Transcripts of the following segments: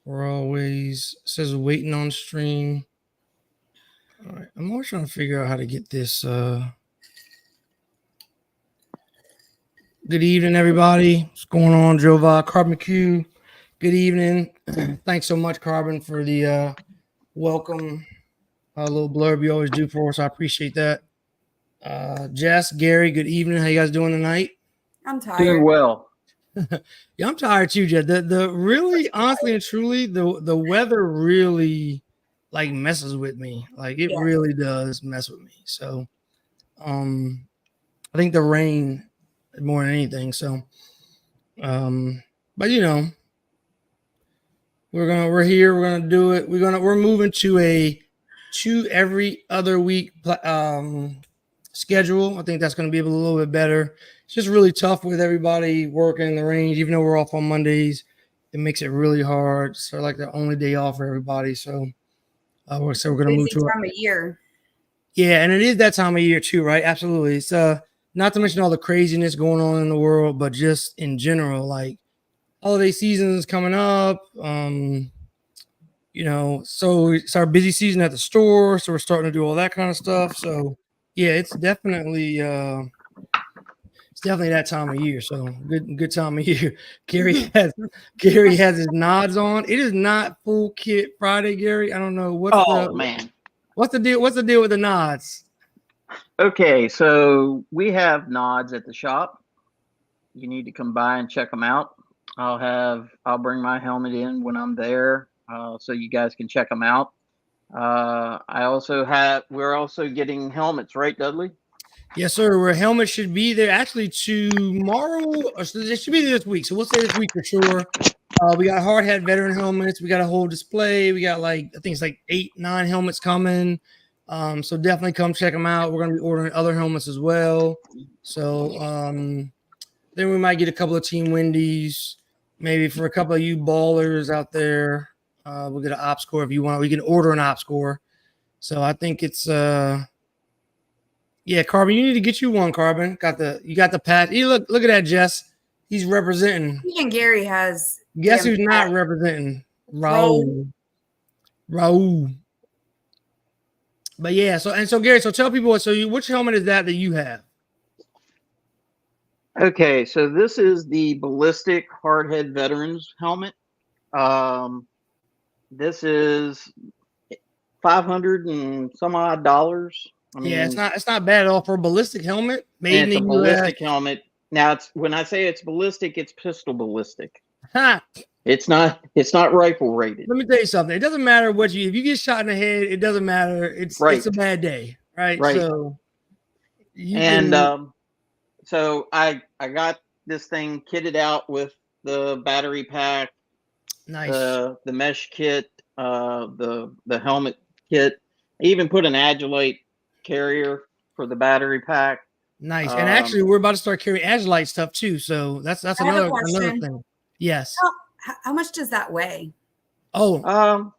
We're always says waiting on stream. All right, I'm always trying to figure out how to get this. Good evening, everybody. What's going on, Jova? Carbon Q. Good evening. Thanks so much, Carbon, for the welcome. A little blurb you always do for us. I appreciate that. Jess, Gary, good evening. How you guys doing tonight? I'm tired. Doing well. Yeah, I'm tired too, Jess. The really, honestly and truly, the weather really like messes with me. Like it really does mess with me. So, I think the rain more than anything. So, but you know, we're here. We're gonna do it. We're moving to a 2 every other week schedule. I think that's going to be a little bit better. It's just really tough with everybody working in the range. Even though we're off on Mondays, it makes it really hard. So like the only day off for everybody. So we're going to move to time of year. Yeah, and it is that time of year too, right? Absolutely. It's not to mention all the craziness going on in the world, but just in general, like holiday season is coming up. You know, so it's our busy season at the store, so we're starting to do all that kind of stuff. So yeah, it's definitely that time of year. So good time of year. Gary has his nods on. It is not full kit Friday, Gary. I don't know what's what's the deal. What's the deal with the nods? Okay, so we have nods at the shop. You need to come by and check them out. I'll bring my helmet in when I'm there, so you guys can check them out. We're also getting helmets, right, Dudley? Yes, sir. Our helmet should be there actually tomorrow. Or so it should be there this week. So we'll say this week for sure. We got hard hat veteran helmets. We got a whole display. We got I think it's 8-9 helmets coming. So definitely come check them out. We're going to be ordering other helmets as well. So then we might get a couple of Team Wendy's, maybe for a couple of you ballers out there. We'll get an op score if you want. We can order an op score. So I think it's yeah, Carbon, you need to get you one, Carbon. You got the patch. You look at that, Jess. He's representing. Even Gary has. Guess who's not representing? Raul. But yeah, so Gary, so tell people which helmet is that you have? Okay, so this is the ballistic hardhead veterans helmet. This is $500 and some odd dollars. I mean, yeah, it's not bad at all for a ballistic helmet. It's a ballistic helmet. Now, when I say it's ballistic, it's pistol ballistic. It's not rifle rated. Let me tell you something. It doesn't matter if you get shot in the head. It doesn't matter. It's a bad day, right? So, so I got this thing kitted out with the battery pack, nice, the mesh kit, the helmet kit. I even put an Agilite carrier for the battery pack. Nice. And actually, we're about to start carrying Agilite stuff too. So that's another thing. Yes. How much does that weigh? Oh,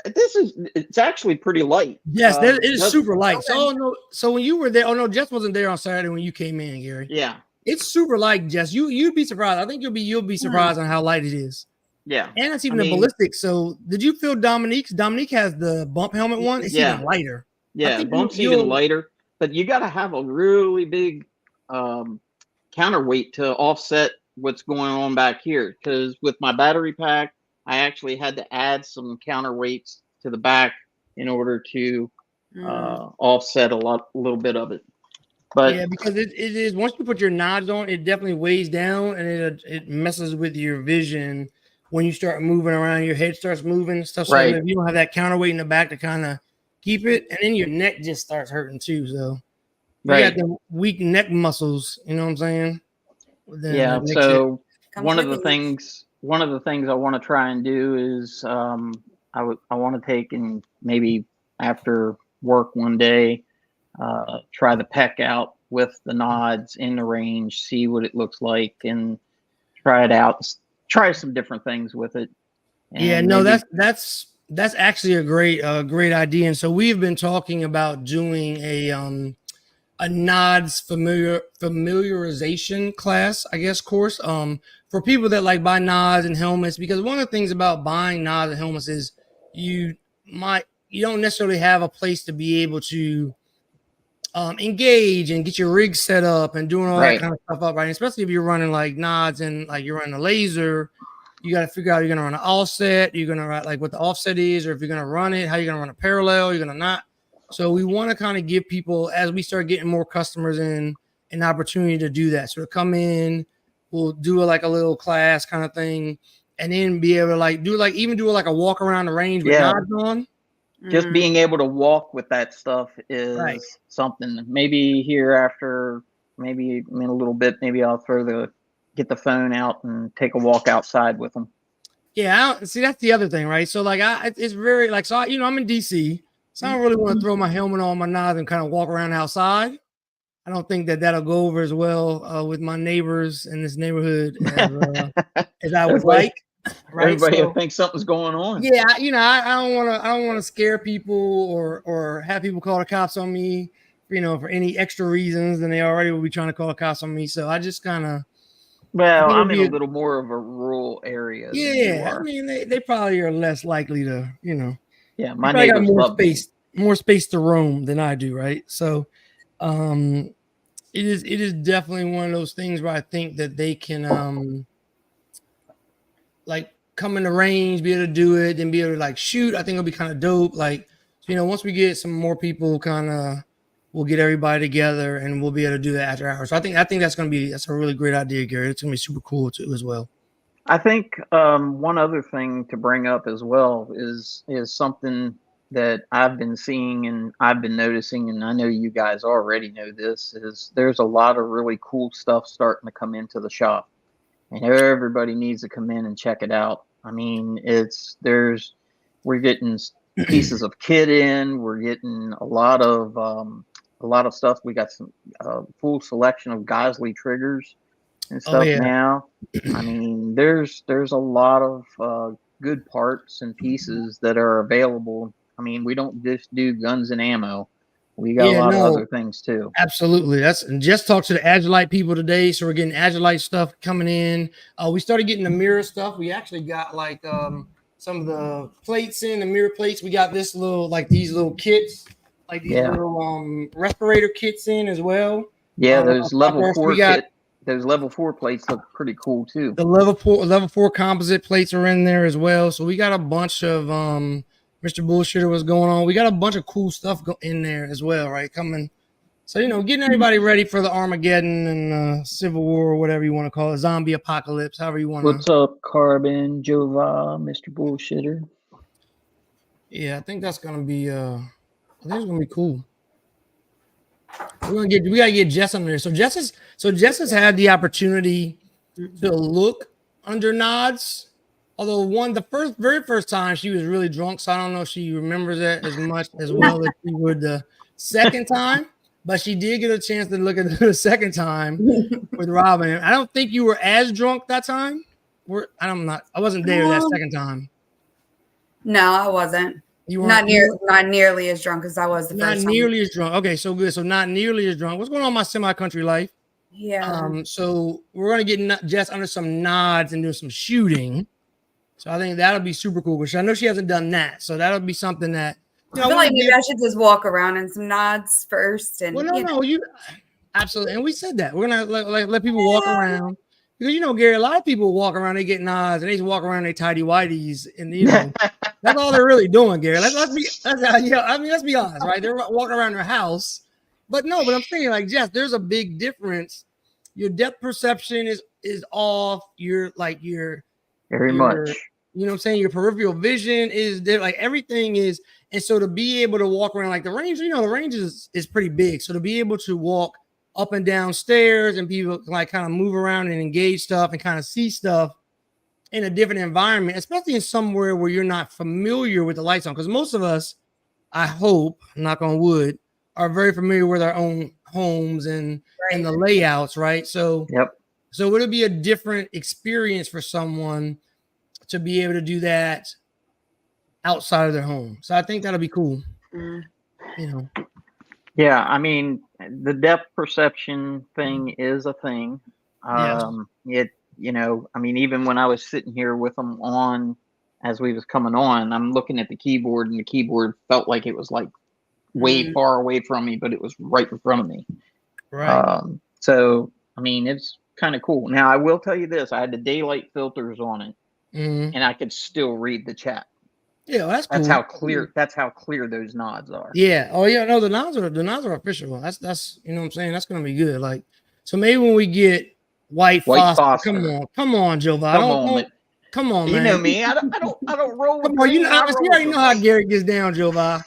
it's actually pretty light. Yes, it is super light. Okay. So when you were there, Jess wasn't there on Saturday when you came in, Gary. Yeah, it's super light, Jess. You'd be surprised. I think you'll be surprised on how light it is. Yeah, and it's even the ballistic. So did you feel Dominique's? Dominique has the bump helmet one. It's even lighter. Yeah, bump's even lighter. But you got to have a really big counterweight to offset what's going on back here. Because with my battery pack, I actually had to add some counterweights to the back in order to offset a little bit of it. But yeah, because it is, once you put your nods on, it definitely weighs down and it messes with your vision when you start moving around. Your head starts moving and stuff. So if you don't have that counterweight in the back to kind of keep it, and then your neck just starts hurting too. So you got the weak neck muscles. You know what I'm saying? Yeah. So one of the things I want to try and do is I want to take, and maybe after work one day, try the PEC out with the nods in the range, see what it looks like, and try it out. Try some different things with it. And yeah, no, that's actually a great idea. And so we've been talking about doing a nods familiarization class, I guess, course. For people that like buy nods and helmets, because one of the things about buying nods and helmets is you don't necessarily have a place to be able to engage and get your rig set up and doing all that kind of stuff up, right? Especially if you're running like nods and like you're running a laser, you got to figure out you're going to run an offset, you're going to write like what the offset is, or if you're going to run it, how you're going to run a parallel, you're going to not. So we want to kind of give people, as we start getting more customers in, an opportunity to do that. So to come in, we'll do like a little class kind of thing, and then be able to like do like even do like a walk around the range with nods on. Just being able to walk with that stuff is something. Maybe here after, maybe in a little bit, maybe I'll get the phone out and take a walk outside with them. Yeah, see, that's the other thing, right? So like, it's very like, so I'm in DC, so I don't really want to throw my helmet on my nods and kind of walk around outside. I don't think that'll go over as well with my neighbors in this neighborhood as I would like. Right? Everybody thinks something's going on. Yeah, I don't want to scare people or have people call the cops on me, for any extra reasons than they already will be trying to call the cops on me. So I just kind of. Well, I'm in a little more of a rural area. Yeah, I mean they probably are less likely to, Yeah, my neighbors got more space to roam than I do, right? So, it is definitely one of those things where I think that they can like come in the range, be able to do it, and be able to like shoot. I think it'll be kind of dope. Like, once we get some more people, we'll get everybody together and we'll be able to do that after hours. So I think that's a really great idea, Gary. It's gonna be super cool too as well. I think one other thing to bring up as well is something that I've been seeing and I've been noticing, and I know you guys already know this, is there's a lot of really cool stuff starting to come into the shop. And everybody needs to come in and check it out. I mean, we're getting pieces of kit in. We're getting a lot of stuff. We got some full selection of Gosley triggers and stuff now. I mean, there's a lot of good parts and pieces that are available. I mean, we don't just do guns and ammo. We got a lot of other things too. Absolutely. And just talked to the Agilite people today. So we're getting Agilite stuff coming in. We started getting the mirror stuff. We actually got like some of the plates in, the mirror plates. We got these little kits, like these little respirator kits in as well. Yeah, those level 4 plates look pretty cool too. The level 4 composite plates are in there as well. So we got a bunch of Mr. Bullshitter was going on. We got a bunch of cool stuff in there as well, right? Coming. So, getting everybody ready for the Armageddon and Civil War, or whatever you want to call it, zombie apocalypse, however you want to. What's up, Carbon, Jova, Mr. Bullshitter? Yeah, I think that's going to be, it's going to be cool. We got to get Jess under there. So Jess has had the opportunity to look under nods. Although the very first time she was really drunk, so I don't know if she remembers that as much as well as she would the second time. But she did get a chance to look at it the second time with Robin. I don't think you were as drunk that time. I wasn't there that second time. No, I wasn't. You weren't not nearly as drunk as I was the first time. Not nearly as drunk. Okay, so good. So not nearly as drunk. What's going on in my semi-country life? Yeah. So we're gonna get Jess under some nods and do some shooting. So I think that'll be super cool. Because I know she hasn't done that. So that'll be something that I feel like maybe I should just walk around in some nods first. And you absolutely. And we said that we're gonna let people walk around because Gary, a lot of people walk around, they get nods, and they just walk around they tidy whities, and that's all they're really doing, Gary. Let's be honest, right? They're walking around their house, but I'm saying like Jess, there's a big difference. Your depth perception is off. You're very much. You know what I'm saying? Your peripheral vision is there, like everything is. And so to be able to walk around like the range, the range is pretty big. So to be able to walk up and down stairs and people like kind of move around and engage stuff and kind of see stuff in a different environment, especially in somewhere where you're not familiar with the lights on. Because most of us, I hope, knock on wood, are very familiar with our own homes and the layouts, right? So So it'll be a different experience for someone to be able to do that outside of their home. So I think that'll be cool. Yeah, I mean, the depth perception thing is a thing. I mean, even when I was sitting here with them on as we was coming on, I'm looking at the keyboard, and the keyboard felt like it was like way far away from me, but it was right in front of me. Right. So, I mean, it's kind of cool. Now, I will tell you this: I had the daylight filters on it, and I could still read the chat. Yeah, that's cool. That's how clear those nods are. Yeah. Oh yeah. No, the nods are official. That's you know what I'm saying. That's gonna be good. Like, so maybe when we get white phosphor. Come on, Joe. Come on, man. You know me. I don't roll with. Come on, you already know how Garrett gets down, Joe.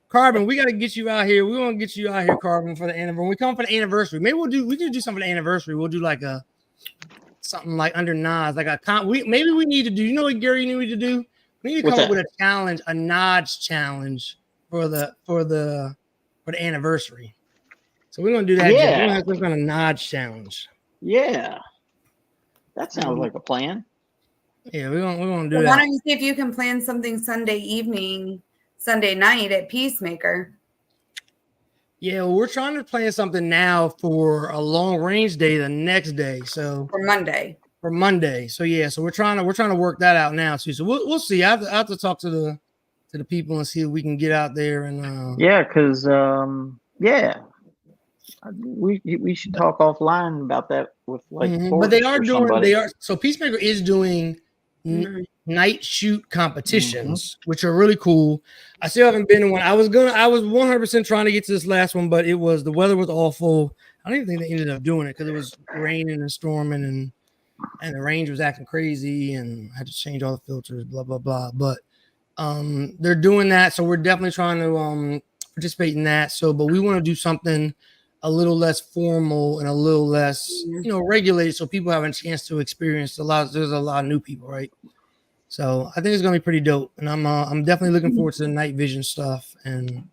Carbon, we got to get you out here. We want to get you out here, Carbon, for the anniversary. When we come for the anniversary, maybe we can do something for the anniversary. We'll do like something like under nods, like maybe we need to do. You know what Gary need to do? We need to come up with a challenge, a nods challenge for the anniversary. So we're gonna do that. Yeah, we're gonna have a nods challenge. Yeah, that sounds like a plan. Yeah, we're gonna do that. Why don't you see if you can plan something Sunday night at Peacemaker? Yeah, well, we're trying to plan something now for a long range day the next day. So for Monday. So yeah, so we're trying to work that out now too. So we'll see. I have to talk to the people and see if we can get out there and because we should talk offline about that with like. But so Peacemaker is doing night shoot competitions, which are really cool. I still haven't been in one. I was 100% trying to get to this last one, but the weather was awful. I don't even think they ended up doing it because it was raining and storming and the range was acting crazy and I had to change all the filters, blah blah blah. But they're doing that, so we're definitely trying to participate in that. So, but we want to do something a little less formal and a little less, regulated, so people have a chance to experience there's a lot of new people, right? So I think it's gonna be pretty dope, and I'm definitely looking forward to the night vision stuff. And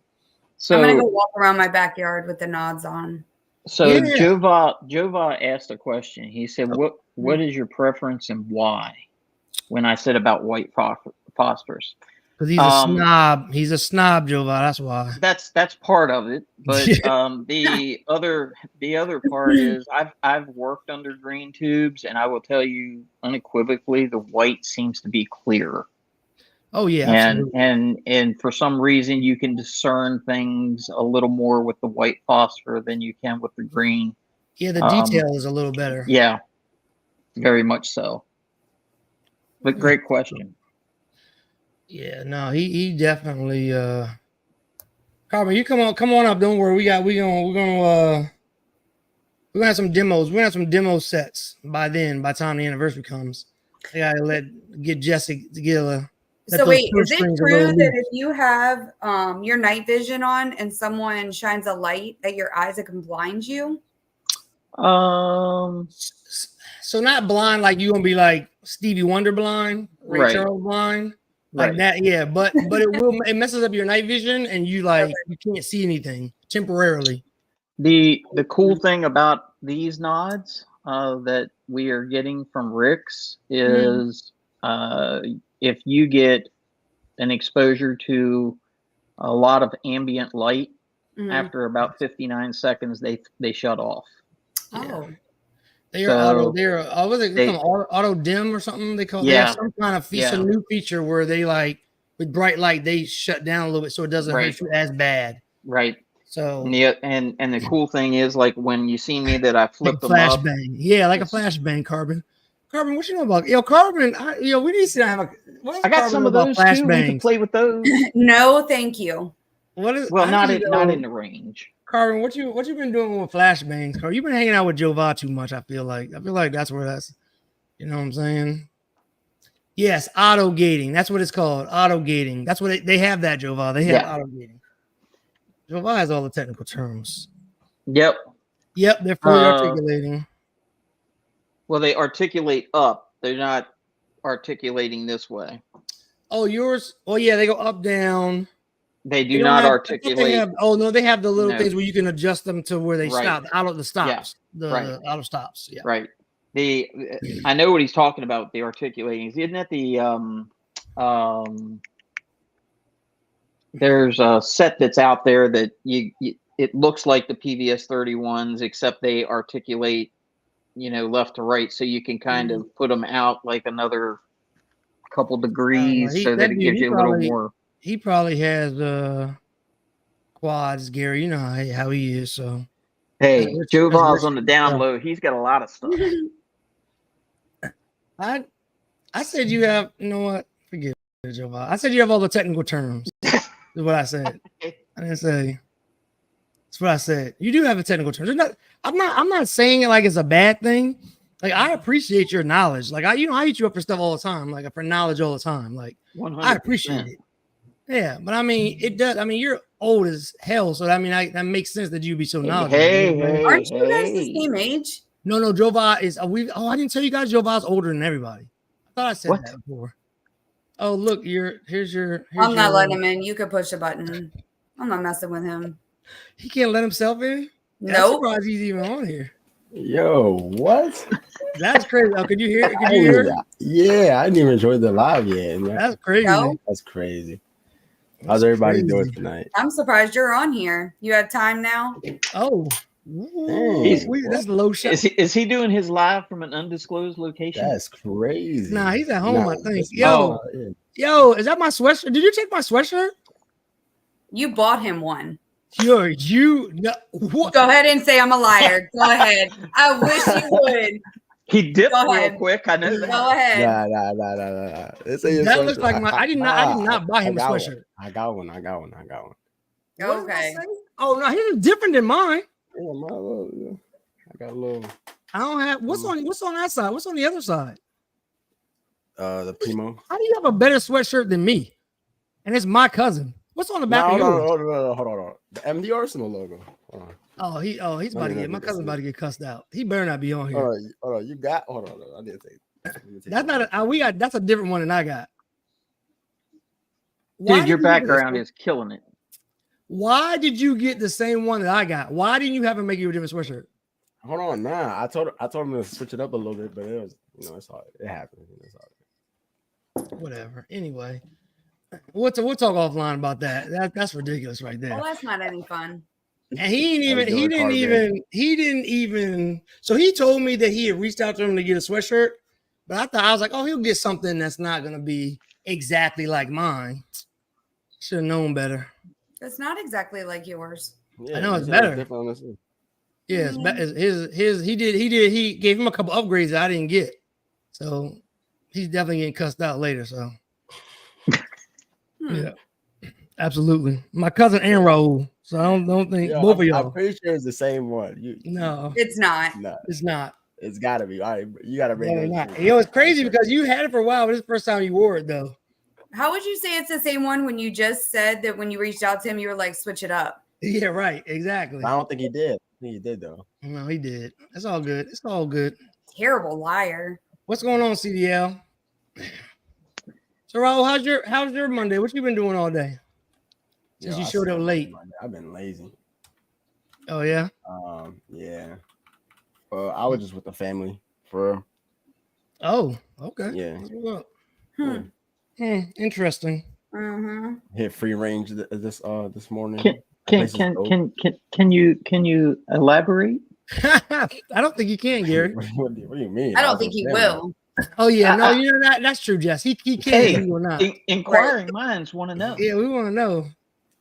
so I'm gonna go walk around my backyard with the nods on. So Jova asked a question. He said, "What is your preference and why?" When I said about white phosphorus. Because he's a snob. He's a snob, Jova. That's why. That's part of it. But the other part is I've worked under green tubes, and I will tell you unequivocally, the white seems to be clearer. Oh yeah, and for some reason you can discern things a little more with the white phosphor than you can with the green. Yeah, the detail is a little better. Yeah, very much so. But great question. Yeah, no, he definitely Carbon, you come on up. Don't worry. We're gonna have some demos. We're gonna have some demo sets by then, by the time the anniversary comes. I gotta get Jesse to get a So wait, is it true that if you have your night vision on and someone shines a light that your eyes can blind you? So not blind like you gonna be like Stevie Wonder blind, Ray Charles blind. Like that, yeah, but it messes up your night vision and you can't see anything temporarily. The cool thing about these nods that we are getting from Rick's is if you get an exposure to a lot of ambient light, after about 59 seconds, they shut off. Oh. They're auto dim or something. They call they have some kind of some new feature where they with bright light they shut down a little bit so it doesn't hurt you as bad. Right. So and the cool thing is when you see me that I flip them flashbang. up. Yeah, like a flashbang, Carbon. Carbon, what you know about Carbon? We need to have I got some of those too. We can play with those. No, thank you. Not in the range. Carbon, what you been doing with flashbangs? Carbon, you've been hanging out with Jova too much. I feel like that's where that's. You know what I'm saying? Yes, auto gating. That's what it's called. Auto gating. That's what they have. That Jova. They have auto gating. Jova has all the technical terms. Yep. They're fully articulating. Well, they articulate up. They're not articulating this way. Oh, yours. Oh, yeah. They go up, down. They do not articulate. They have the little things where you can adjust them to where they stop. Out of the stops. The auto stops. Yeah. Right. I know what he's talking about. The articulating. Isn't that the there's a set that's out there that it looks like the PVS 31s, except they articulate, left to right, so you can kind of put them out like another couple degrees, so that it gives you a little more. He probably has quads, Gary. You know how he is. So hey, Joe Voss on the down low. He's got a lot of stuff. I said you have. You know what? Forget it, Joe Voss. I said you have all the technical terms. Is what I said. I didn't say. That's what I said. You do have the technical terms. I'm not saying it like it's a bad thing. Like, I appreciate your knowledge. Like, I hit you up for stuff all the time. Like, for knowledge all the time. Like, 100%. I appreciate it. Yeah, but I mean, it does. I mean, you're old as hell, so I mean, that makes sense that you'd be so knowledgeable. Aren't you guys the same age? No, Joe Voss is. I didn't tell you guys Joe Voss is older than everybody. I thought I said that before. Oh, look, here's your. I'm not letting him in. You could push a button. I'm not messing with him. He can't let himself in. No, nope. I'm surprised he's even on here. Yo, what? That's crazy. Oh, could you hear? Could you hear? Yeah, I didn't even enjoy the live yet. That's crazy. No? That's crazy. How's everybody doing tonight? I'm surprised you're on here. You have time now? Oh, that's low shot. Is he doing his live from an undisclosed location? That's crazy. Nah, he's at home. I think. Yo, is that my sweatshirt? Did you take my sweatshirt? You bought him one. Go ahead and say I'm a liar. Go ahead. I wish you would. He dipped real quick. I know that. Go ahead. Nah. That looks like my. I did not buy him a sweatshirt. I got one. Okay. Oh no, his is different than mine. Yeah, I got a little. I don't have. What's on that side? What's on the other side? The Primo. How do you have a better sweatshirt than me? And it's my cousin. What's on the back of yours? Hold on. The MDA Arsenal logo. Hold on. He's about to get my cousin's about to get cussed out. He better not be on here. Hold on. Hold on. I didn't take that's not that's a different one than I got. Dude, your background is killing it. Why did you get the same one that I got? Why didn't you have him make you a different sweatshirt? Hold on, nah. I told him to switch it up a little bit, but it was, it's hard. It happened. It's hard. Whatever. Anyway, we'll talk offline about that. That's ridiculous right there. Well, that's not any fun. And he didn't even. So he told me that he had reached out to him to get a sweatshirt, but I was like, oh, he'll get something that's not gonna be exactly like mine. Should have known better. It's not exactly like yours. Yeah, I know it's better. Yeah, he gave him a couple upgrades that I didn't get. So he's definitely getting cussed out later. So yeah, absolutely. My cousin and Raul. So I don't think both of y'all. I'm pretty sure it's the same one. No, it's not. No, it's not. It's gotta be. All right, you gotta bring it. It's crazy because you had it for a while, but it's the first time you wore it though. How would you say it's the same one when you just said that when you reached out to him, you were like, switch it up? Yeah, right. Exactly. I don't think he did. I think he did, though. No, he did. It's all good. It's all good. Terrible liar. What's going on, CDL? So, Raul, how's your Monday? What you been doing all day? Since you showed up late. I've been lazy. Oh, yeah? Yeah. I was just with the family for real. Oh, okay. Yeah. Interesting. Mm-hmm. Hit free range this morning. Can you elaborate? I don't think you can, Gary. What do you mean? I don't think he will. Oh yeah, no, that's true, Jess. He can. Hey, he will not. Inquiring minds want to know. Yeah, we want to know.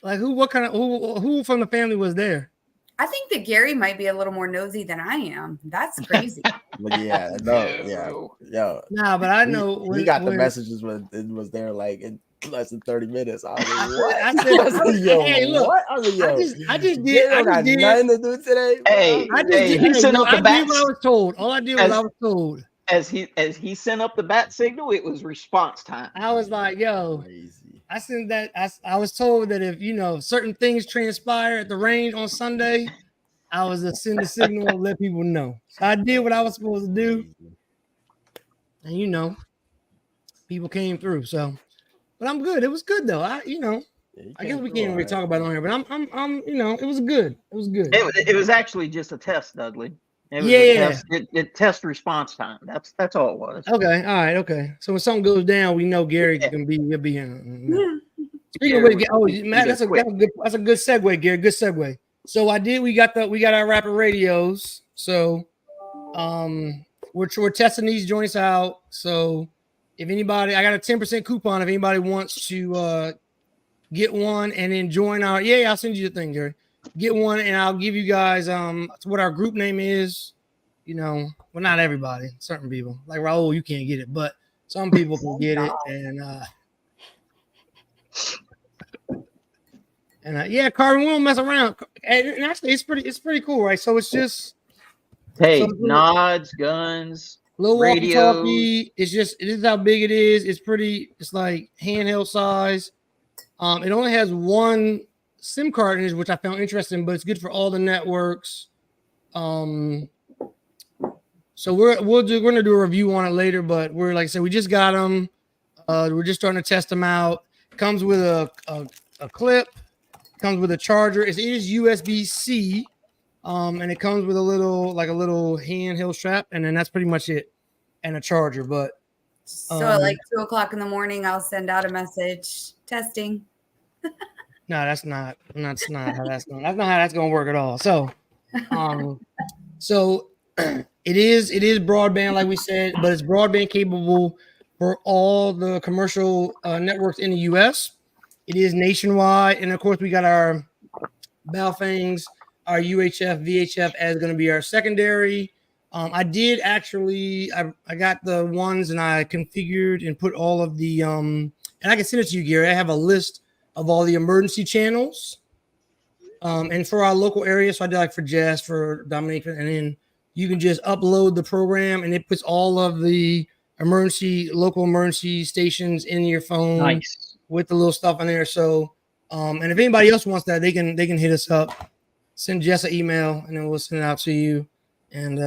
Like who from the family was there? I think that Gary might be a little more nosy than I am. That's crazy. Yeah. Nah, but I know we got the messages when it was there like in less than 30 minutes. I was like, what? I said, yo, hey, look, what? I was like, yo, I just did nothing to do today. Hey, I did what I was told. All I did was I was told. As he sent up the bat signal, it was response time. I was like, yo. Crazy. I sent that. I was told that if certain things transpire at the range on Sunday, I was to send the signal and let people know. So I did what I was supposed to do, and people came through. So, but I'm good. It was good though. I guess we can't really talk about it on here, but I'm it was good. It was good. It was actually just a test, Dudley. It was it test response time. That's all it was. Okay, all right, okay. So when something goes down, we know Gary can be here. Speaking of which, Matt, that's a good segue, Gary. Good segue. So we got our rapid radios. So we're testing these joints out. So if anybody, I got a 10% coupon if anybody wants to get one and then join our I'll send you the thing, Gary. Get one and I'll give you guys what our group name is. Well, not everybody, certain people. Like Raul, you can't get it, but some people can get it. And Carvin, we don't mess around. And actually, it's pretty cool, right? So it's just nods, guns, little walkie-talkie. It is how big it is. It's like handheld size. It only has one SIM card in it, which I found interesting, but it's good for all the networks. So we're gonna do a review on it later, but we're like I said, we just got them. We're just starting to test them out. Comes with a clip. Comes with a charger. It is USB-C, and it comes with a little handheld strap, and then that's pretty much it, and a charger. But so at like 2:00 in the morning, I'll send out a message testing. No, that's not how that's going to work at all. So, it is broadband, like we said, but it's broadband capable for all the commercial networks in the U.S. It is nationwide, and of course, we got our Baofangs, our UHF, VHF as going to be our secondary. I did actually, I got the ones and I configured and put all of the and I can send it to you, Gary. I have a list of all the emergency channels, and for our local area. So I did like for Jess, for Dominique, and then you can just upload the program, and it puts all of the local emergency stations in your phone. Nice. With the little stuff in there. So, and if anybody else wants that, they can hit us up, send Jess an email, and then we'll send it out to you. And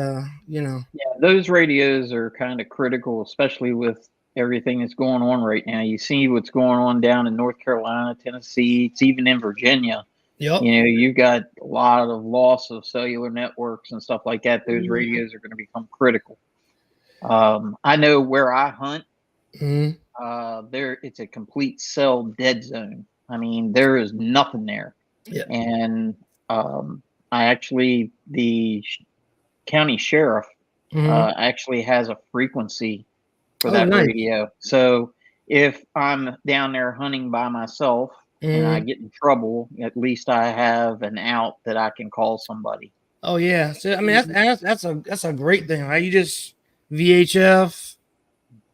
those radios are kind of critical, especially with everything that's going on right now. You see what's going on down in North Carolina, Tennessee. It's even in Virginia. Yep. You've got a lot of loss of cellular networks and stuff like that. Those radios are going to become critical. I know where I hunt. Mm-hmm. It's a complete cell dead zone. I mean, there is nothing there. Yeah. And the county sheriff actually has a frequency for that radio. So if I'm down there hunting by myself and I get in trouble, at least I have an out that I can call somebody. Oh yeah. So I mean that's a great thing, right? You just VHF,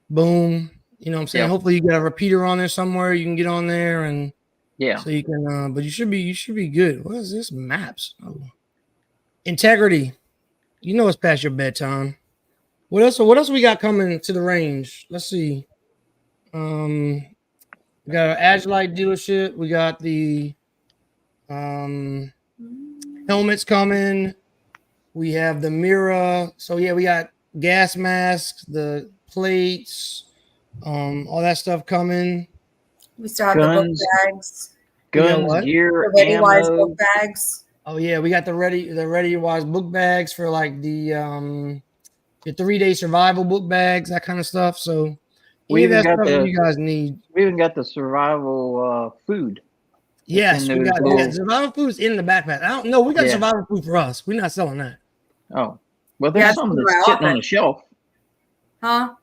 boom. You know what I'm saying? Yep. Hopefully you got a repeater on there somewhere. You can get on there and so you can. But you should be good. What is this? Maps. Oh. Integrity. It's past your bedtime. What else we got coming to the range? Let's see. We got our Agilite dealership. We got the helmets coming. We have the mirror. So yeah, we got gas masks, the plates. All that stuff coming. We still have the book bags. Guns, gear, the ReadyWise book bags. Oh yeah, we got the ReadyWise book bags for like the 3-day survival book bags, that kind of stuff. So we even got you guys need. We even got the survival food. Yes, we got survival food's in the backpack. I don't know. We got survival food for us. We're not selling that. Oh, well, there's some that's sitting on the shelf. Huh?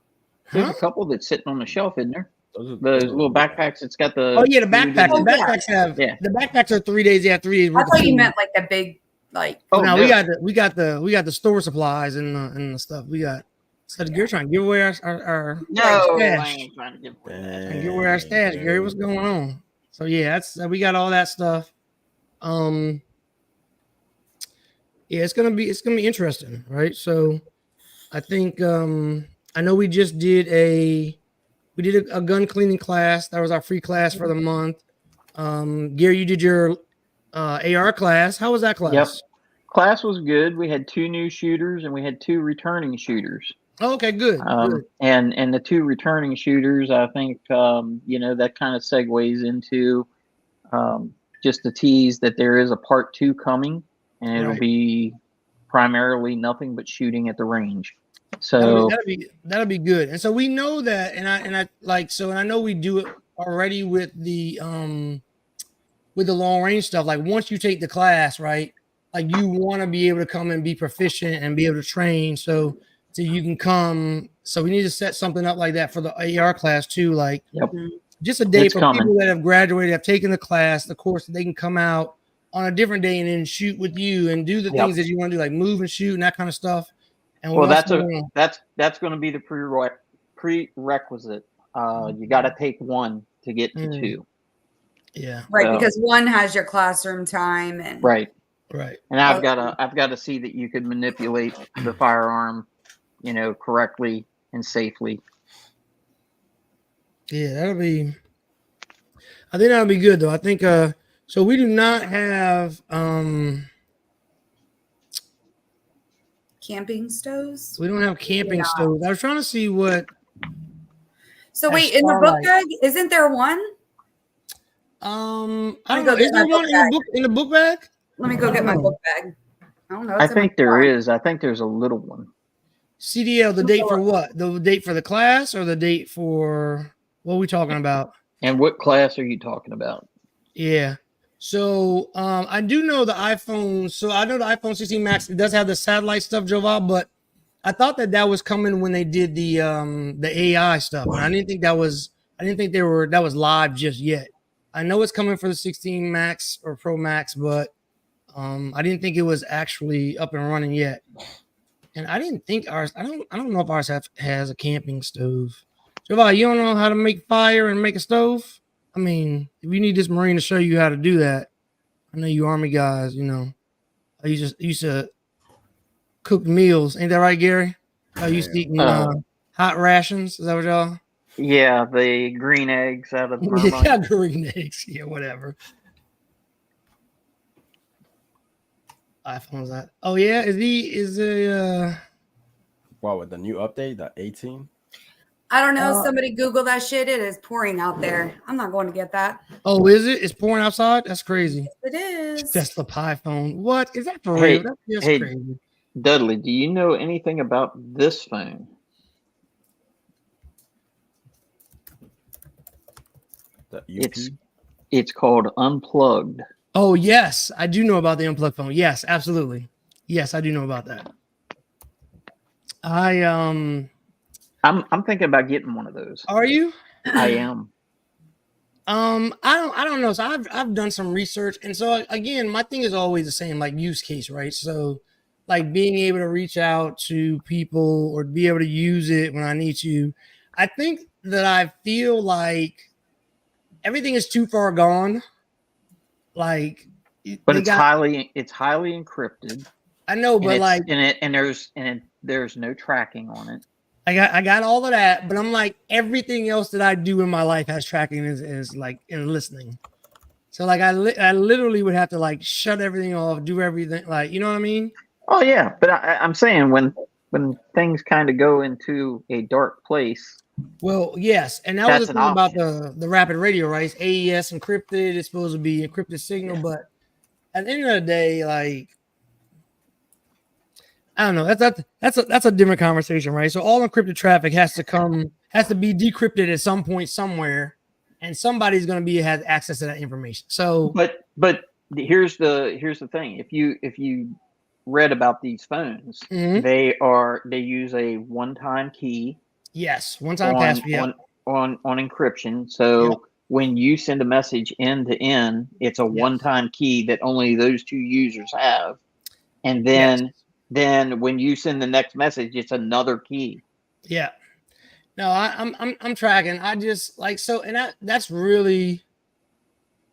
There's a couple that's sitting on the shelf, isn't there? Those little backpacks. It's got the. Oh yeah, the backpacks. The backpacks have. Yeah. The backpacks are 3 days. Yeah, 3 days. I thought you meant like the big, like. Oh no, we got the store supplies and the stuff. We got. So you're trying to give away our stash. I ain't trying to give away. Give away our stash, Gary. What's going on? So yeah, we got all that stuff. Yeah, it's gonna be interesting, right? So, I think I know we just did a gun cleaning class. That was our free class for the month. Gary, you did your AR class. How was that class? Yep. Class was good. We had 2 new shooters and we had 2 returning shooters. Oh, okay, good. Good. And the 2 returning shooters, I think, that kind of segues into just the tease that there is a part 2 coming, and it'll be primarily nothing but shooting at the range. So that'll be good. And so we know that, and I know we do it already with the with the long range stuff, like once you take the class, right, like you want to be able to come and be proficient and be able to train so you can come. So we need to set something up like that for the AR class too, like just a day for people that have graduated, have taken the class, the course, that they can come out on a different day and then shoot with you and do the things that you want to do, like move and shoot and that kind of stuff. And well, that's going to be the prerequisite. You got to take one to get to two. Yeah. Right, because one has your classroom time and right. And I've got to see that you could manipulate the firearm, correctly and safely. Yeah, I think that'll be good though. I think so we do not have camping stoves. We don't have camping stoves. I was trying to see what. So wait, in the book bag, isn't there one? I don't know. Is there one in the book bag? Let me go get my book bag. I don't know. I think there is. I think there's a little one. CDL, the date for what? The date for the class or the date for what are we talking about? And what class are you talking about? Yeah. So I do know the iPhone. So I know the iPhone 16 Max, it does have the satellite stuff, Joval, but I thought that was coming when they did the AI stuff. And I didn't think that was live just yet. I know it's coming for the 16 Max or Pro Max, but I didn't think it was actually up and running yet. And I didn't think ours. I don't know if ours has a camping stove. Joval, you don't know how to make fire and make a stove? I mean, if you need this Marine to show you how to do that, I know you Army guys. I used to cook meals. Ain't that right, Gary? I used to eat hot rations. Is that what y'all? Yeah, the green eggs out of the Marmite. Yeah, green eggs. Yeah, whatever. iPhone's that. Oh yeah, is the what with the new update, the 18? I don't know. Somebody Google that shit. It is pouring out there. I'm not going to get that. Oh, is it? It's pouring outside? That's crazy. It is. That's the Pi phone. What is that for real? That's just crazy. Dudley, do you know anything about this phone? It's called Unplugged. Oh yes, I do know about the Unplugged phone. Yes, absolutely. Yes, I do know about that. I'm thinking about getting one of those. Are you? I am. I don't know. So I've done some research, and so again, my thing is always the same, like use case, right? So like being able to reach out to people or be able to use it when I need to. I think that I feel like everything is too far gone. But it's highly encrypted. I know, but there's no tracking on it. I got all of that, but I'm like everything else that I do in my life has tracking is like in listening. So like I literally would have to like shut everything off, do everything, like, you know what I mean? Oh yeah, but I'm saying when things kind of go into a dark place. Well, yes, and that was the thing about the rapid radio, right? It's AES encrypted. It's supposed to be encrypted signal, but at the end of the day, like I don't know. That's a different conversation, right? So all encrypted traffic has to be decrypted at some point somewhere, and somebody's going to have access to that information. So, but here's the thing: if you read about these phones, they use a one-time key. Yes, one-time password on encryption. So when you send a message end to end, it's a one-time key that only those two users have, and then when you send the next message, it's another key. Yeah. No, I'm tracking. I just like so, and that's really.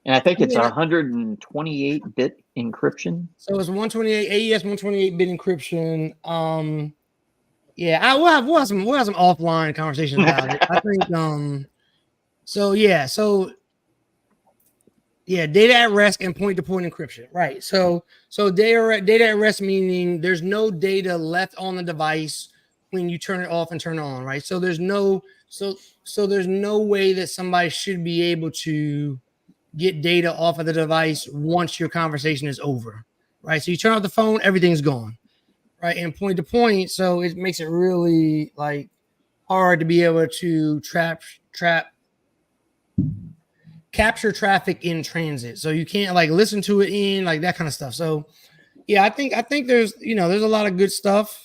And I think it's 128-bit encryption. So it's 128 AES 128-bit encryption. Yeah, we'll have some offline conversations about it. I think so data at rest and point-to-point encryption, right? So data at rest meaning there's no data left on the device when you turn it off and turn it on, right? So there's no way that somebody should be able to get data off of the device once your conversation is over, right? So you turn off the phone, everything's gone. Right, and point to point, so it makes it really like hard to be able to trap capture traffic in transit, so you can't like listen to it in like that kind of stuff. So yeah, I think there's there's a lot of good stuff.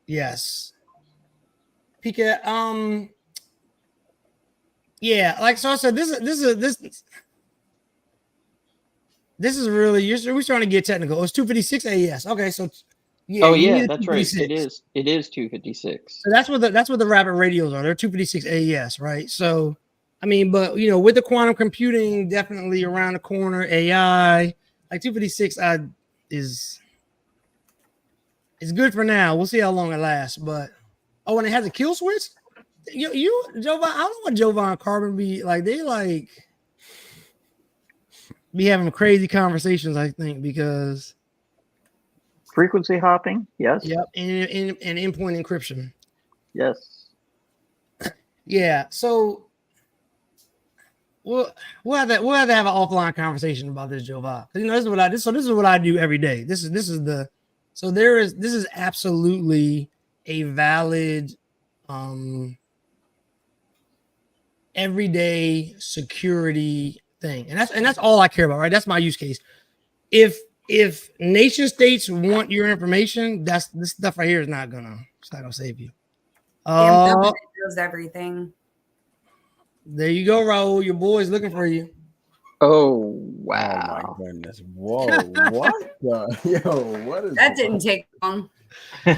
Yes, Pika. Yeah, like so I said, this is really we're trying to get technical. It's 256 AES. Okay, so yeah. Oh yeah, that's right. It is 256. So that's what the rapid radios are. They're 256 AES, right? So I mean, but with the quantum computing definitely around the corner, AI, like 256 is good for now. We'll see how long it lasts. But and it has a kill switch. Jovan, I don't know what Jovan Carbon be like. They like be having crazy conversations, I think, because frequency hopping, yes. Yep, and endpoint encryption. Yes. Yeah. So we'll have to have an offline conversation about this, Jovan. This is what I do every day. This is absolutely a valid everyday security thing, and that's all I care about, right? That's my use case. If nation states want your information, this stuff right here is not gonna save you. Government knows everything. There you go, Raul. Your boy's looking for you. Oh wow! Oh my goodness! Whoa! What the? What is that? Didn't take long. He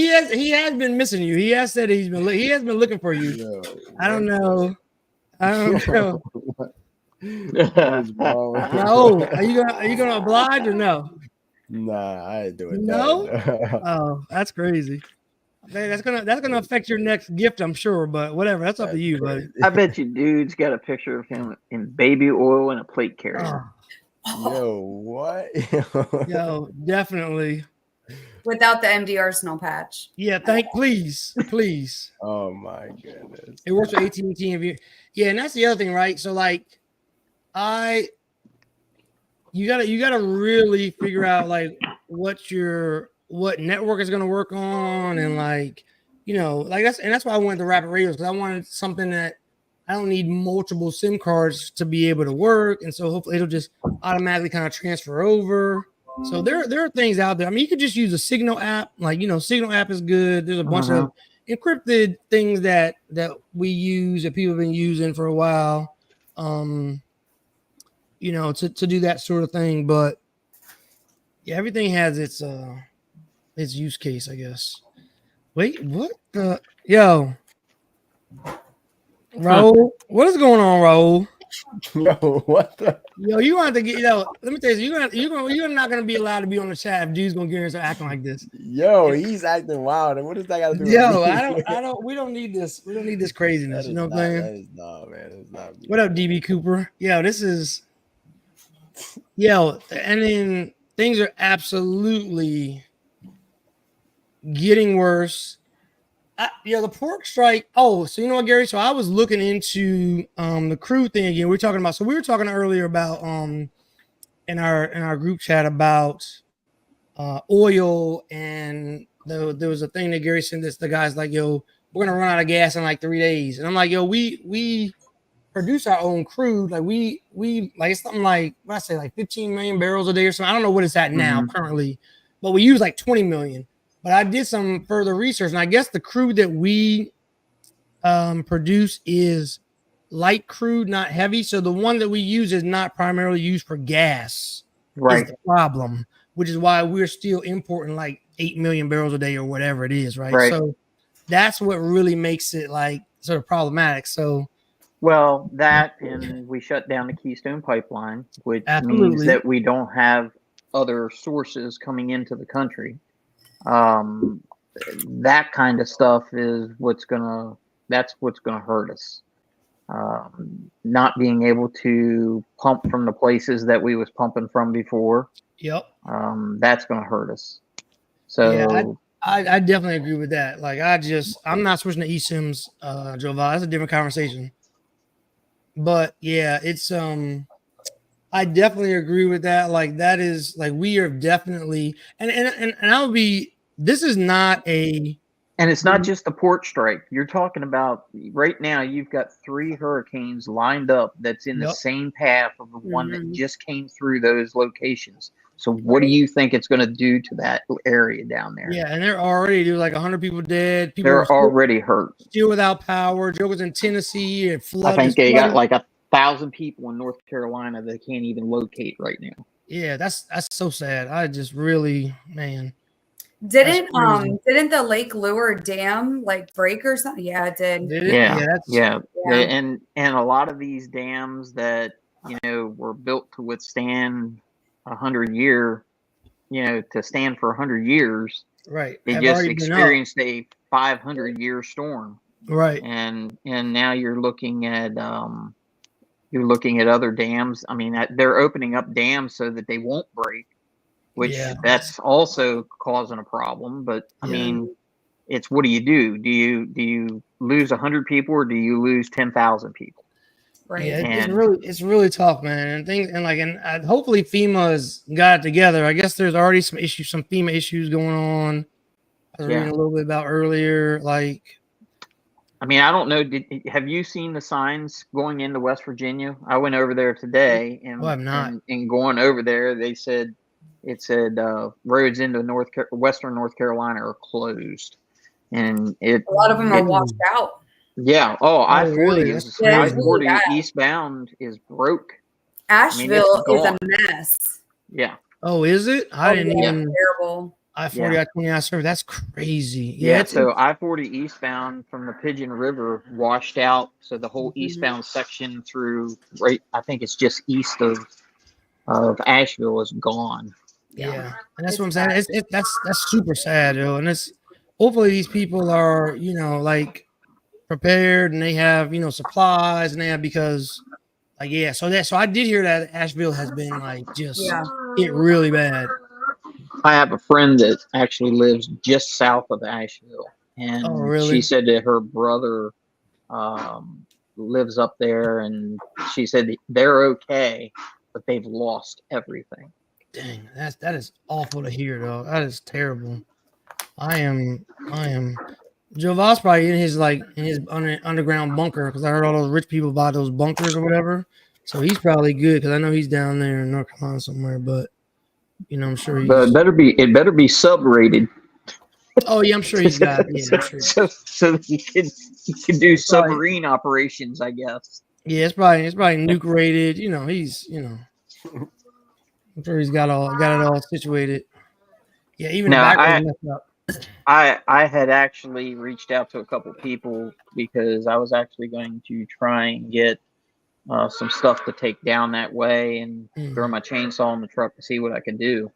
has been missing you. He has said he has been looking for you. Yo, I don't know. No, are you gonna oblige or no? Nah, I ain't doing that. No. Oh, that's crazy. That's gonna affect your next gift, I'm sure. But whatever, that's up to you, buddy. I bet you dude's got a picture of him in baby oil and a plate carrier. Yo, what? Yo, definitely. Without the MD Arsenal patch. Yeah, please. Oh my goodness. It works with AT&T. Yeah, and that's the other thing, right? So like, you gotta really figure out like what network is gonna work on, and like that's why I wanted the rapid radios, because I wanted something that I don't need multiple SIM cards to be able to work, and so hopefully it'll just automatically kind of transfer over. So there are things out there. I mean, you could just use a Signal app. Like Signal app is good. There's a bunch of encrypted things that we use that people have been using for a while. To do that sort of thing. But yeah, everything has its use case, I guess. Wait, what the Raul? What is going on, Raul? Yo, what the? Yo, you want to get let me tell you, you're not gonna be allowed to be on the chat if dude's gonna get into acting like this. Yo, he's acting wild, and what does that got to do? Yo, I don't. We don't need this. We don't need this craziness. You know what I'm saying? That is not, man. It's not. What up, DB Cooper? Yo, this is. Yo, and then things are absolutely getting worse. The pork strike. Oh, so you know what, Gary? So I was looking into the crude thing again. We were talking earlier about in our group chat about oil, and there was a thing that Gary sent us. The guy's like, "Yo, we're gonna run out of gas in like 3 days," and I'm like, "Yo, we produce our own crude. Like we like it's something like what I say, like 15 million barrels a day or something. I don't know what it's at now currently, but we use like 20 million." But I did some further research, and I guess the crude that we produce is light crude, not heavy. So the one that we use is not primarily used for gas. Right. Is the problem, which is why we're still importing like 8 million barrels a day or whatever it is, right? So that's what really makes it like sort of problematic. So, well, that and we shut down the Keystone Pipeline, which means that we don't have other sources coming into the country. That kind of stuff is what's gonna hurt us. Not being able to pump from the places that we was pumping from before. Yep. That's gonna hurt us. So yeah, I definitely agree with that. Like I'm not switching to eSIMs, Joval. That's a different conversation. But yeah, it's I definitely agree with that. Like that is like we are definitely and I would be. This is not a And it's not just the port strike. You're talking about right now, you've got 3 hurricanes lined up that's in the same path of the one that just came through those locations. So what do you think it's going to do to that area down there? Yeah, and they're already, there's like 100 people dead. People they're already hurt. Still without power. Joe was in Tennessee and flooded. I think they got like 1,000 people in North Carolina that can't even locate right now. Yeah, that's so sad. I just really, man. Didn't the Lake Lure Dam like break or something? Yeah, it did. Did it? Yeah. And a lot of these dams that were built to withstand 100 year, to stand for 100 years. Right. They just experienced a 500-year storm. Right. And now you're looking at other dams. I mean, they're opening up dams so that they won't break. Which that's also causing a problem, but I mean, it's what do you do? Do you lose 100 people or do you lose 10,000 people? Right. Yeah, it's really tough, man. And hopefully FEMA has got it together. I guess there's already some FEMA issues going on. I was reading a little bit about earlier. I mean, I don't know. Have you seen the signs going into West Virginia? I went over there today, and I'm not. And going over there, it said roads into Western North Carolina are closed, and a lot of them are washed out. Yeah. Oh, I-40 eastbound is broke. Asheville is a mess. Yeah. Oh, is it? I didn't even. Terrible. I-40 I-20 I-70. That's crazy. Yeah. So I-40 eastbound from the Pigeon River washed out. So the whole eastbound section through I think it's just east of Asheville is gone. Yeah, and that's what I'm saying. That's super sad, though. And it's hopefully these people are prepared and they have supplies and they have because So I did hear that Asheville has been hit really bad. I have a friend that actually lives just south of Asheville, and she said that her brother lives up there, and she said they're okay, but they've lost everything. Dang, that is awful to hear, though. That is terrible. I am. Joe Voss probably in his underground bunker because I heard all those rich people buy those bunkers or whatever. So he's probably good because I know he's down there in North Carolina somewhere. But I'm sure he's. But it better be sub-rated. Oh yeah, I'm sure he's got. Yeah, so he can do submarine operations, I guess. Yeah, it's probably nuke rated. He's I'm sure he's got it all situated. Yeah, even I had actually reached out to a couple people because I was actually going to try and get some stuff to take down that way and throw my chainsaw in the truck to see what I could do.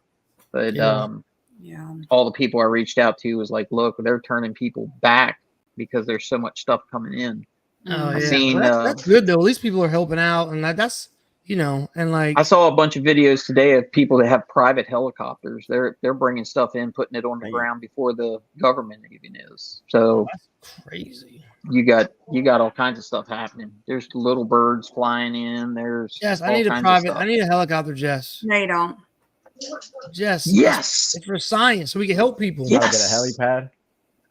But all the people I reached out to was like, look, they're turning people back because there's so much stuff coming in. Oh, that's good though. At least people are helping out, and that's I saw a bunch of videos today of people that have private helicopters. They're bringing stuff in, putting it on the ground before the government even is. So that's crazy. You got all kinds of stuff happening. There's little birds flying in. There's I need a helicopter, Jess. No, you don't. Jess. Yes. It's for science, so we can help people. Yes. Get a helipad.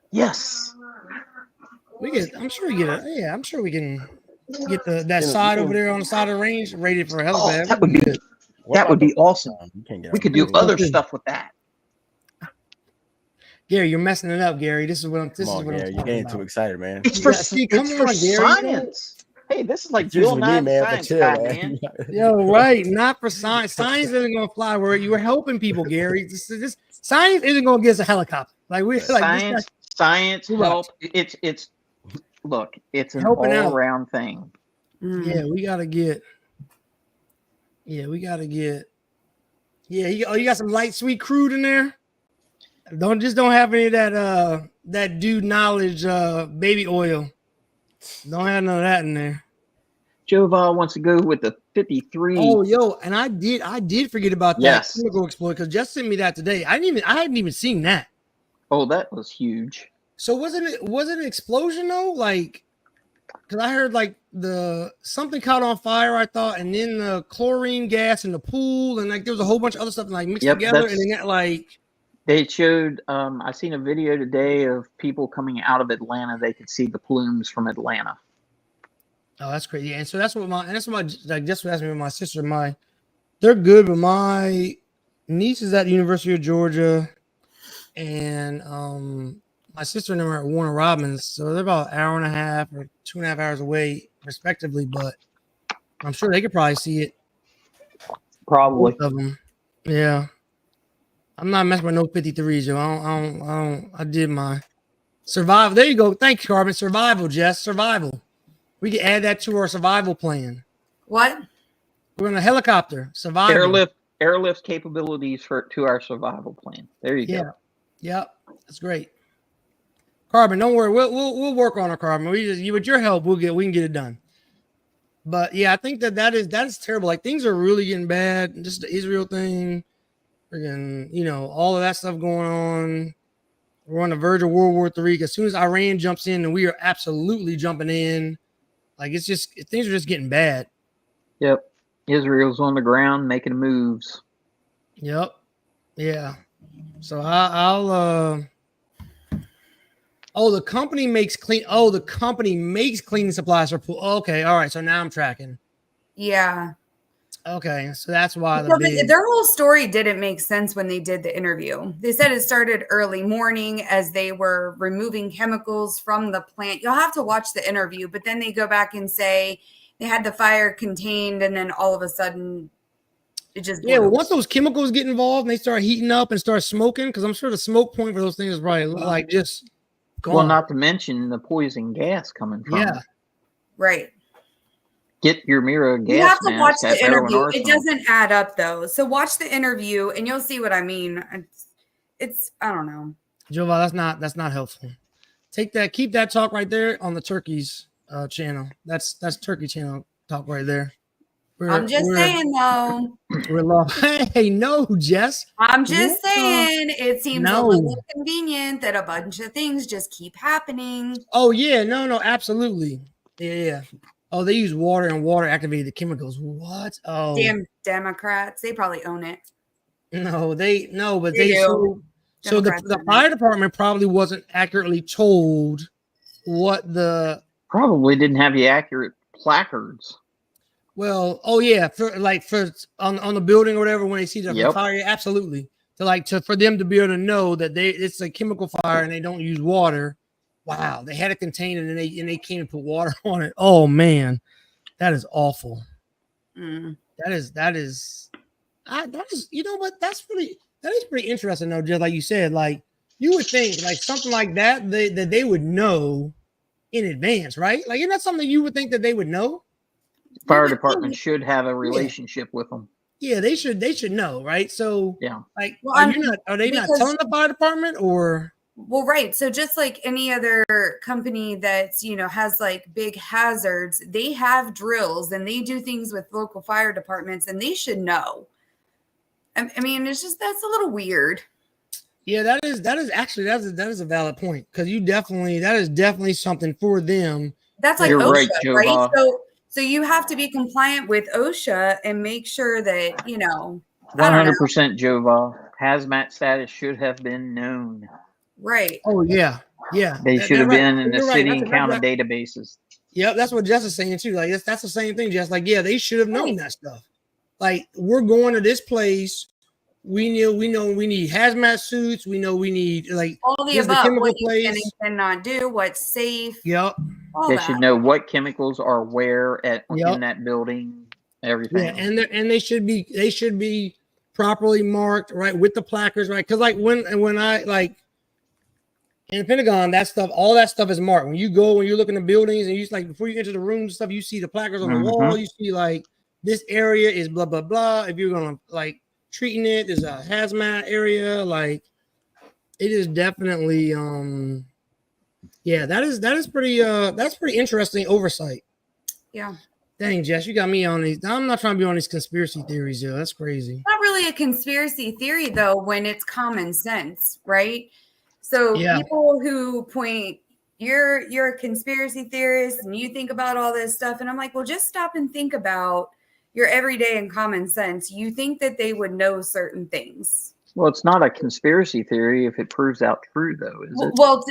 Yes. I'm sure we can get that side over there on the side of the range rated for a helipad. That would be awesome. We could do other stuff with that. Gary, you're messing it up, Gary. This is what I'm talking You're getting too excited, man. It's for science. Hey, this is like Bill Nye Science Guy, man. Yo, right. Not for science. Science isn't going to fly where you were helping people, Gary. This science isn't going to get us a helicopter. Science help. It's an all-around thing. Yeah, we gotta get. Yeah, you got some light sweet crude in there. Don't have any of that dude knowledge baby oil. Don't have none of that in there. Joe Val wants to go with the 53. Oh, yo, and I did forget about that chemical explosion because Jess sent me that today. I hadn't even seen that. Oh, that was huge. So was it an explosion though? Because I heard something caught on fire, I thought, and then the chlorine gas in the pool, and there was a whole bunch of other stuff mixed together, and then They showed. I seen a video today of people coming out of Atlanta. They could see the plumes from Atlanta. Oh, that's great. Yeah, and so that's what like just asked me with my sister. They're good, but my niece is at the University of Georgia, and my sister and them are at Warner Robins, so they're about an hour and a half or 2.5 hours away, respectively. But I'm sure they could probably see it. Probably. Both of them. Yeah. I'm not messing with no 53s, yo. I did my survival. There you go. Thanks, Carbon. Survival, Jess. Survival. We can add that to our survival plan. What? We're in a helicopter. Survival. Airlift capabilities to our survival plan. There you go. Yep. That's great. Carbon, don't worry. We'll work on it, Carbon. With your help, we can get it done. But yeah, I think that is terrible. Like things are really getting bad. Just the Israel thing, freaking, all of that stuff going on. We're on the verge of World War III. As soon as Iran jumps in, and we are absolutely jumping in. Like things are just getting bad. Yep. Israel's on the ground making moves. Yep. Yeah. So I'll the company makes cleaning supplies for pool. Okay, all right. So now I'm tracking. Yeah. Okay, so that's why their whole story didn't make sense when they did the interview. They said it started early morning as they were removing chemicals from the plant. You'll have to watch the interview, but then they go back and say they had the fire contained, and then all of a sudden it just well, once those chemicals get involved and they start heating up and start smoking, because I'm sure the smoke point for those things is probably like just gone. Well, not to mention the poison gas coming from it. Right. Get your mirror gas. You have to watch the interview. It arsenal. Doesn't add up though. So watch the interview and you'll see what I mean. It's I don't know. Jova, that's not helpful. Keep that talk right there on the Turkey's channel. That's Turkey channel talk right there. I'm just saying though. We're lost. Hey, no, Jess. I'm just saying it seems a little convenient that a bunch of things just keep happening. Oh yeah, no, absolutely. Yeah. Oh, they use water and water activated chemicals. What? Oh, damn Democrats! They probably own it. But they do. So the fire department probably wasn't accurately told what the probably didn't have the accurate placards. Well, oh yeah, for on the building or whatever when they see the fire, absolutely. For them to be able to know that it's a chemical fire and they don't use water. Wow, they had it contained and they came and put water on it. Oh man, that is awful. That is that is pretty interesting though. Just like you said, like you would think like something like that they would know in advance, right? Like isn't that something you would think that they would know? Fire department should have a relationship with them. Yeah, they should know, right? So like, are they not telling the fire department or? Well, right. So just like any other company that's, has like big hazards, they have drills and they do things with local fire departments and they should know. I mean, that's a little weird. Yeah, that is a valid point because that is definitely something for them. That's like OSHA, right? So you have to be compliant with OSHA and make sure that, 100% Jova. Hazmat status should have been known. Right. Oh yeah. They should have been in the city and county databases. Yep, that's what Jess is saying too. Like that's the same thing, Jess. Like, yeah, they should have known that stuff. Like, we're going to this place. We know we need hazmat suits. We know we need like all the above. What you can and cannot do. What's safe. Yep. They should know what chemicals are where in that building. Everything. Yeah, and they should be properly marked, right, with the placards, right? Because like when I like. In the Pentagon, all that stuff is marked. When you're looking at buildings and you like before you enter the room and stuff, you see the placards on the wall. You see like this area is blah blah blah. If you're gonna like treating it, there's a hazmat area. Like it is definitely that's pretty interesting oversight. Yeah. Dang, Jess, you got me on these. I'm not trying to be on these conspiracy theories, yo. That's crazy. Not really a conspiracy theory though, when it's common sense, right? So people who point, you're a conspiracy theorist and you think about all this stuff. And I'm like, well, just stop and think about your everyday and common sense. You think that they would know certain things. Well, it's not a conspiracy theory if it proves out true, though, is it? Well,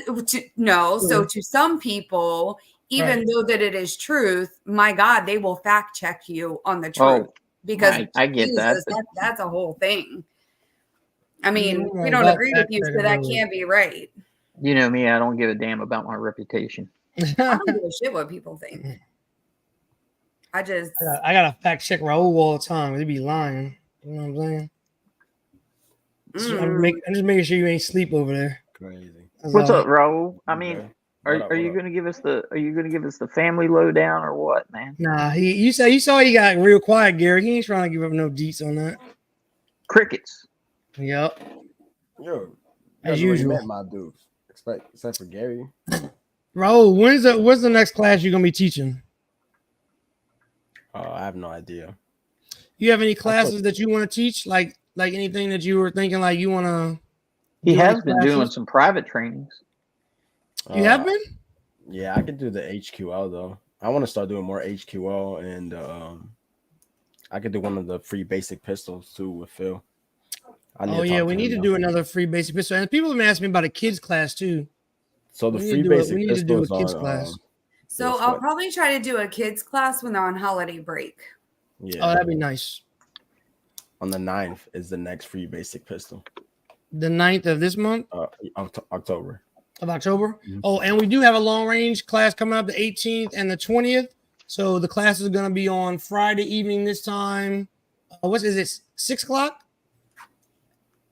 no. So to some people, even Right. though that it is truth, my God, they will fact check you on the truth because I get Jesus, that. that's a whole thing. I mean, we about don't agree with fact you, so checking, that though. can't be right. You know me, I don't give a damn about my reputation. I don't give a shit what people think. I gotta fact check Raul all the time. They be lying. You know what I'm saying? I'm just making sure you ain't sleep over there. Crazy. What's up, Raul? I mean, Okay. are you gonna give us the family lowdown or what, man? Nah, you saw he got real quiet, Gary. He ain't trying to give up no deets on that. Crickets. Yep. Yo, As usual. met my dudes, except for Gary. Raul, when's the next class you're gonna be teaching? I have no idea. You have any classes that you want to teach? Like anything that you were thinking like you want to? He has been doing some private trainings. You have been? Yeah, I could do the HQL though. I want to start doing more HQL, and I could do one of the free basic pistols too with Phil. We need to do another free basic pistol. And people have been asking me about a kids class too. So the free basic we need to do a kids class. So I'll probably try to do a kids class when they're on holiday break. Yeah. Oh, that'd be nice. On the 9th is the next free basic pistol. The 9th of this month? October. Of October? Mm-hmm. Oh, and we do have a long range class coming up the 18th and the 20th. So the class is going to be on Friday evening this time. What is it? 6 o'clock?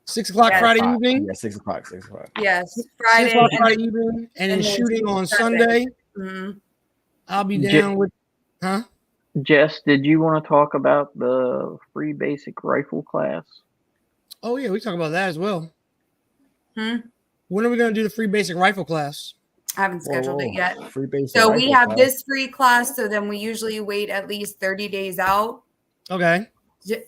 6 o'clock Friday evening? Yeah, 6 o'clock. 6 o'clock. Yes, Friday. 6 o'clock Friday evening. And then shooting on Sunday. Mm-hmm. I'll be down with, huh? Jess, did you want to talk about the free basic rifle class? Oh, yeah, we talk about that as well. When are we going to do the free basic rifle class? I haven't scheduled it yet. Free basic so we have this free class, so then we usually wait at least 30 days out. Okay.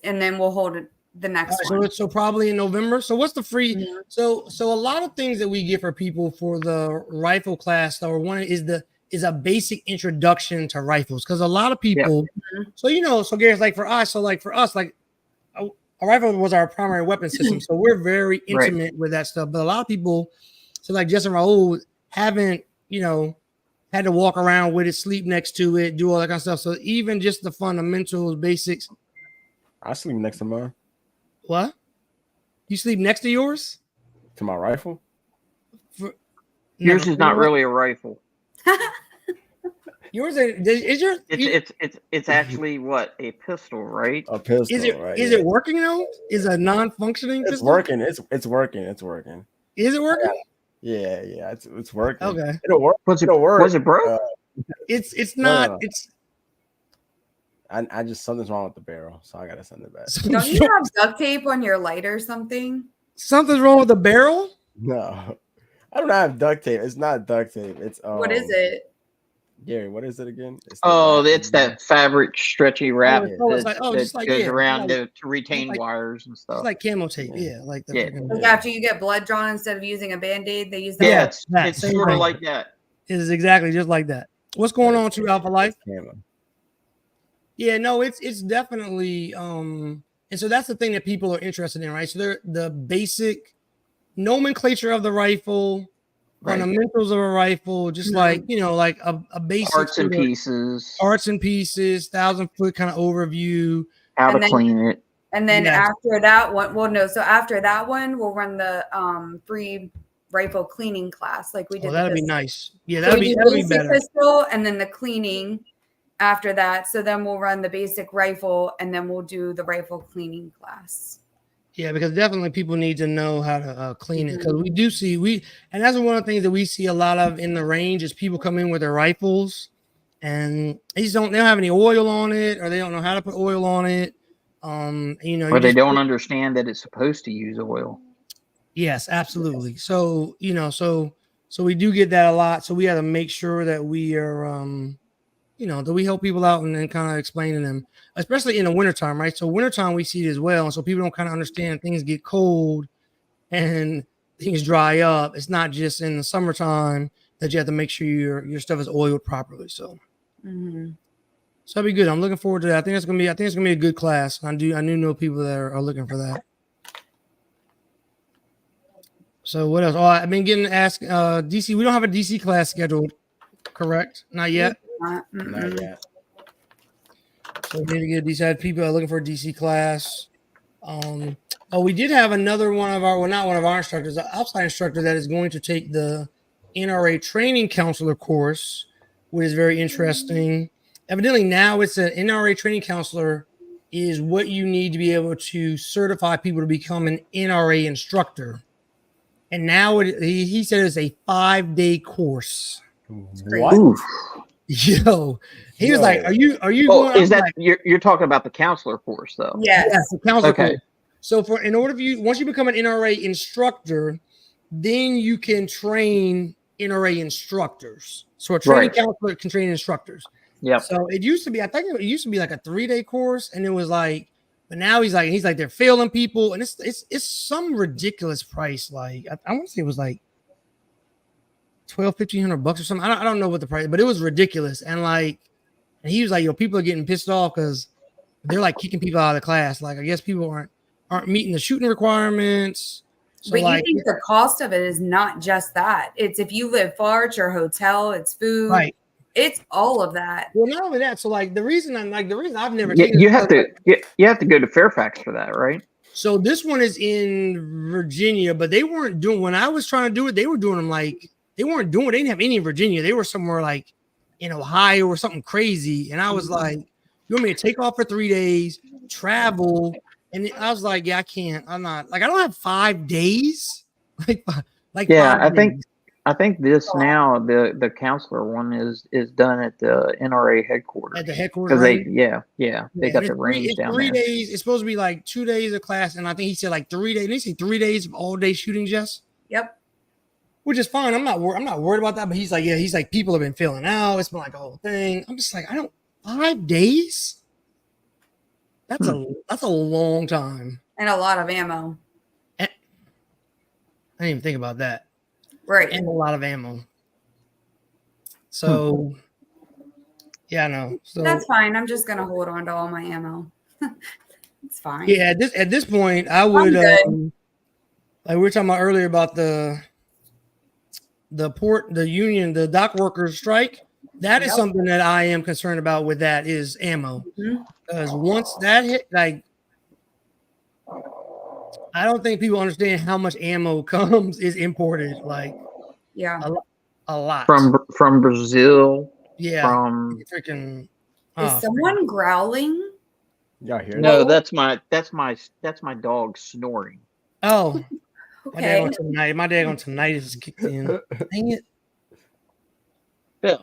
And then we'll hold the next one. So probably in November. So what's the free? Mm-hmm. So a lot of things that we get for people for the rifle class, or one is a basic introduction to rifles, because a lot of people. Yeah. So Gary's like for us. So like for us, like a rifle was our primary weapon system, so we're very intimate with that stuff. But a lot of people, so like Jess and Raul, haven't had to walk around with it, sleep next to it, do all that kind of stuff. So even just the fundamentals, basics. I sleep next to mine. What? You sleep next to yours? To my rifle? Yours is not really a rifle. Yours is yours? It's actually what, a pistol, right? A pistol. Is it working though? Is a non-functioning pistol? It's working. It's working. It's working. Is it working? Yeah. It's working. Okay. It'll work. It'll work. Was it broke? It's not. No. It's. I just something's wrong with the barrel, so I gotta send it back. Don't you have duct tape on your light or something? Something's wrong with the barrel? No, I don't have duct tape. It's not duct tape. It's what is it? Gary, what is it again? It's that fabric stretchy wrap that goes around to retain wires and stuff. It's like camo tape, like after you get blood drawn, instead of using a Band-Aid, they use that. Yeah, it's sort of like that. It is exactly just like that. What's going on to Alpha Life? Yeah, no, it's definitely and so that's the thing that people are interested in, right? So they're the basic nomenclature of the rifle, fundamentals of a rifle, just like like a basic parts and pieces, 1,000-foot kind of overview, how to clean it. And then after that one, so after that one, we'll run the free rifle cleaning class like we did. Oh, that'd be nice. Yeah, that'd be better. Pistol and then the cleaning after that. So then we'll run the basic rifle and then we'll do the rifle cleaning class. Yeah, because definitely people need to know how to clean it, because we do see and that's one of the things that we see a lot of in the range is people come in with their rifles and they don't have any oil on it, or they don't know how to put oil on it. Or they don't understand that it's supposed to use oil. Yes, absolutely. So so we do get that a lot. So we have to make sure that we are that we help people out and then kind of explain to them, especially in the wintertime, right? So wintertime, we see it as well. And so people don't kind of understand things get cold and things dry up. It's not just in the summertime that you have to make sure your stuff is oiled properly. So, so that'll be good. I'm looking forward to that. I think it's gonna be a good class. I do know people that are looking for that. So what else? Oh, I've been getting asked. DC. We don't have a DC class scheduled, correct? Not yet. Not yet. So we need to get DC. People are looking for a DC class. We did have another one of our, well, not one of our instructors, an outside instructor that is going to take the NRA training counselor course, which is very interesting. Evidently, now it's an NRA training counselor is what you need to be able to certify people to become an NRA instructor. And now he said it's a 5-day course. What? Yo, he was like, "Are you going?" Is that like, you're talking about the counselor course though? Yes, the counselor course. So once you become an NRA instructor, then you can train NRA instructors. So a training counselor can train instructors. Yeah. So it used to be, I think it used to be like a 3-day course, and it was like, but now he's like they're failing people, and it's some ridiculous price. Like I want to say it was like $1,500 or something. I don't know what the price, but it was ridiculous. And he was like, yo, people are getting pissed off because they're like kicking people out of the class. Like I guess people aren't meeting the shooting requirements. So but you think the cost of it is not just that. It's if you live far, it's your hotel, it's food. Right. It's all of that. Well, not only that. So the reason I've never you have to go to Fairfax for that, right? So this one is in Virginia, but they weren't doing, when I was trying to do it, they were doing them like, they didn't have any in Virginia. They were somewhere like in Ohio or something crazy. And I was like, you want me to take off for 3 days, travel? And I was like, yeah, I can't. I'm not, like, I don't have 5 days. Yeah, I think this now the counselor one is done at the NRA headquarters. At the headquarters, because they got the range down 3 there. days. It's supposed to be like 2 days of class, and I think he said like 3 days. Did he say 3 days of all day shooting, Jess? Yep. Which is fine. I'm not worried about that. But he's like people have been filling out. It's been like a whole thing. I'm just like 5 days. That's a long time and a lot of ammo. I didn't even think about that. Right. And a lot of ammo. So, yeah, I know. So that's fine. I'm just gonna hold on to all my ammo. It's fine. Yeah, at this point, I would like we were talking about earlier about the union, the dock workers strike. That is something that I am concerned about with that is ammo. Because once that hit, like, I don't think people understand how much ammo is imported. Like, a lot from Brazil. Yeah, from freaking. Is someone growling? Y'all hear no, that's my dog snoring. Okay. Oh, my dad on tonight is kicked in. Dang it. Yeah.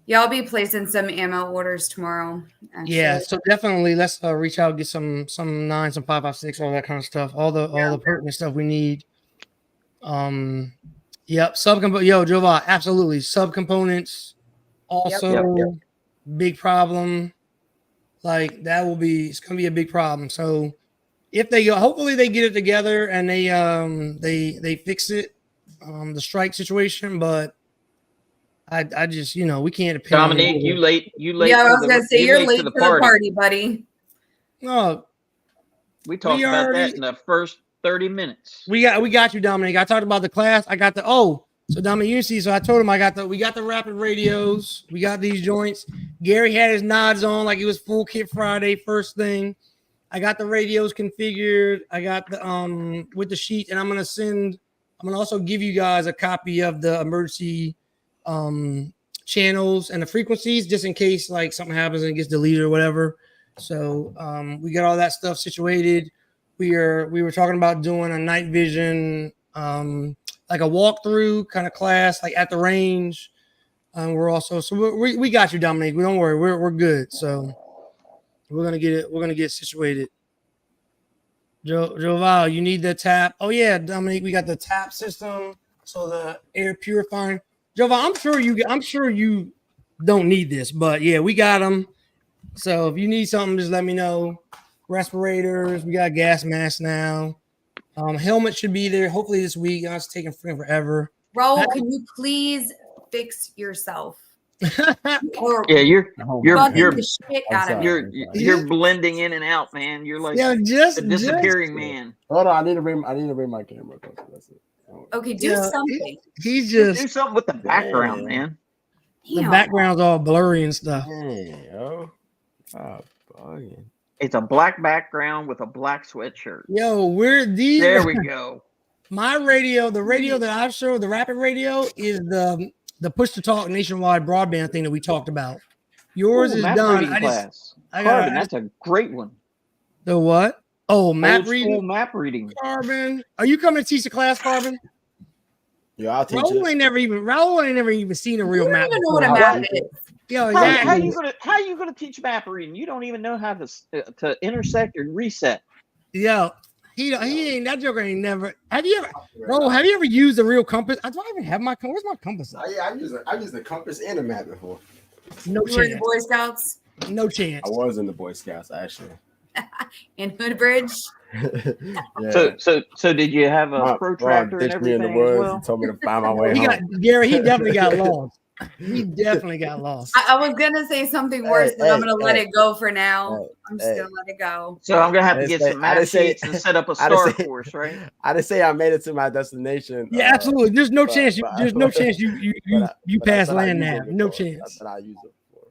Yeah, I'll be placing some ammo orders tomorrow. Actually. Yeah, so definitely let's reach out, get some 9, some 5.56, all that kind of stuff, all the pertinent stuff we need. Yep, Jova, absolutely. Subcomponents also big problem. Like it's gonna be a big problem. So if hopefully they get it together and they fix it, the strike situation, but I just, we can't depend Dominique, you late. Yeah, I was gonna say you're late to the party, buddy. No, we talked about that in the first 30 minutes. We got you, Dominique. I talked about the class. I got so Dominique, you see, so I told him we got the rapid radios. We got these joints. Gary had his nods on like it was full kit Friday, first thing. I got the radios configured. I got the with the sheet, and I'm gonna also give you guys a copy of the emergency channels and the frequencies just in case like something happens and it gets deleted or whatever. So we got all that stuff situated. We were talking about doing a night vision like a walkthrough kind of class like at the range. We're also we got you, Dominique. Don't worry, we're good. So we're gonna get situated. Joval, you need the tap. Oh yeah, Dominique, we got the tap system. So the air purifying. Joval, I'm sure you don't need this, but yeah, we got them. So if you need something, just let me know. Respirators, we got gas masks now. Helmet should be there hopefully this week. It's taking forever. Raul, can you please fix yourself? Or Yeah, you're bugging the shit out of me. you're blending in and out, man. You're like Yeah, a disappearing man. Hold on, I need to bring my camera closer. That's it. Okay, do something. He's Do just something with the background, man. the background's all blurry and stuff. Hey, yo. Oh, bugging. It's a black background with a black sweatshirt. Yo, we're these. There we go. My radio, the radio that I show, the rapid radio, is the push to talk nationwide broadband thing that we talked about. Yours is done. That's a great one. The what? Oh, map reading. Map reading. Carbon. Are you coming to teach the class, Carbon? Yeah, I'll teach Raul ain't never even seen a real map. I don't even know what a map is. Yo, exactly. How you gonna teach map reading? You don't even know how to intersect or reset. Yo, he ain't that joker ain't never. Have you ever used a real compass? Do I even have my compass? Where's my compass? Yeah, I used the compass and a map before. No You were in chance. the Boy Scouts? No chance. I was in the Boy Scouts actually. In Hoodbridge? Yeah. So did you have a protractor and everything in the woods as well? and told me to find my way home. Gary, he definitely got lost. He definitely got lost. I was gonna say something worse, but I'm gonna let it go for now. I'm just gonna let it go. So I'm gonna have to get some map sheets and set up a star course, right? I didn't say I made it to my destination. Yeah, absolutely. There's no chance. There's no chance you pass land nav. No chance. That's what I use it for.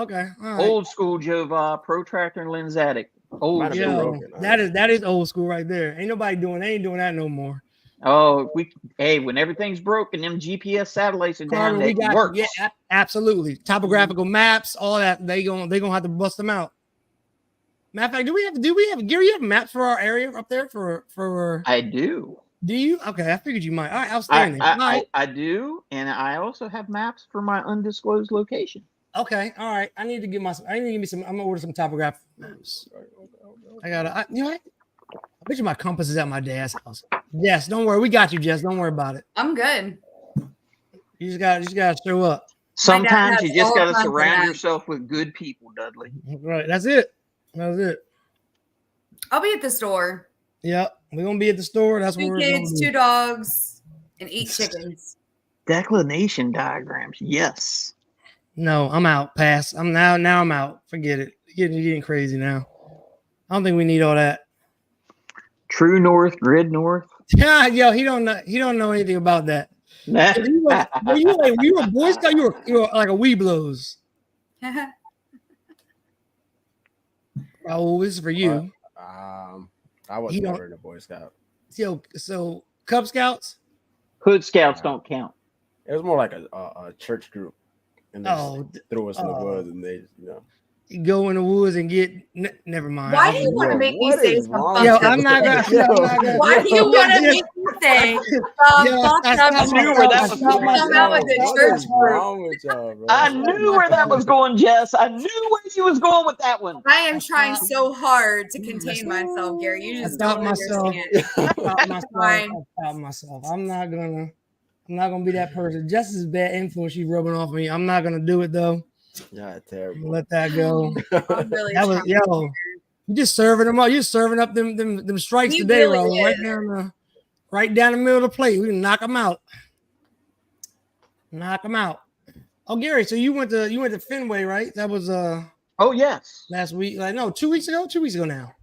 Okay. All right. Old school Jova protractor and Lensatic. Old school. That is old school right there. Ain't nobody doing that no more. Oh, when everything's broken, them GPS satellites are down. It works. Yeah, absolutely. Topographical maps, all that. They gonna have to bust them out. Matter of fact, do we have Gary? You have maps for our area up there for? I do. Do you? Okay, I figured you might. All right, outstanding. I do, and I also have maps for my undisclosed location. Okay, all right. I need to give me some. I'm gonna order some topographical maps. I bet you my compass is at my dad's house. Jess, don't worry. We got you, Jess. Don't worry about it. I'm good. You just gotta show up. Sometimes you just gotta surround yourself with good people, Dudley. Right. That's it. I'll be at the store. Yep. We're gonna be at the store. That's what we're doing. 2 kids, 2 dogs, and 8 chickens. Declination diagrams. Yes. No, I'm out. Pass. I'm out. Forget it. You're getting crazy now. I don't think we need all that. True North, Grid North. Yeah, yo, he don't know anything about that. Nah. You were a Boy Scout. You were like a Weeblos. Raul, this is for you. I was never in a Boy Scout. So Cub Scouts. Hood Scouts don't count. It was more like a church group. And they threw us in the woods, and they, You go in the woods and get. Never mind. Why do you want to make me say something? I'm not gonna. Why do you want to make me say I knew where that was going. I knew where that was going, Jess. I knew where you was going with that one. I am trying so hard to contain myself, Gary. You just don't understand. Stop myself. I'm not gonna be that person. Just as bad influence she's rubbing off me. I'm not gonna do it though. Yeah, terrible. Let that go. Really you just serving them up. You're serving up them strikes today, really right down the middle of the plate. We can knock them out. Oh, Gary, so you went to Fenway, right? That was oh yes. Last week. 2 weeks ago? 2 weeks ago now.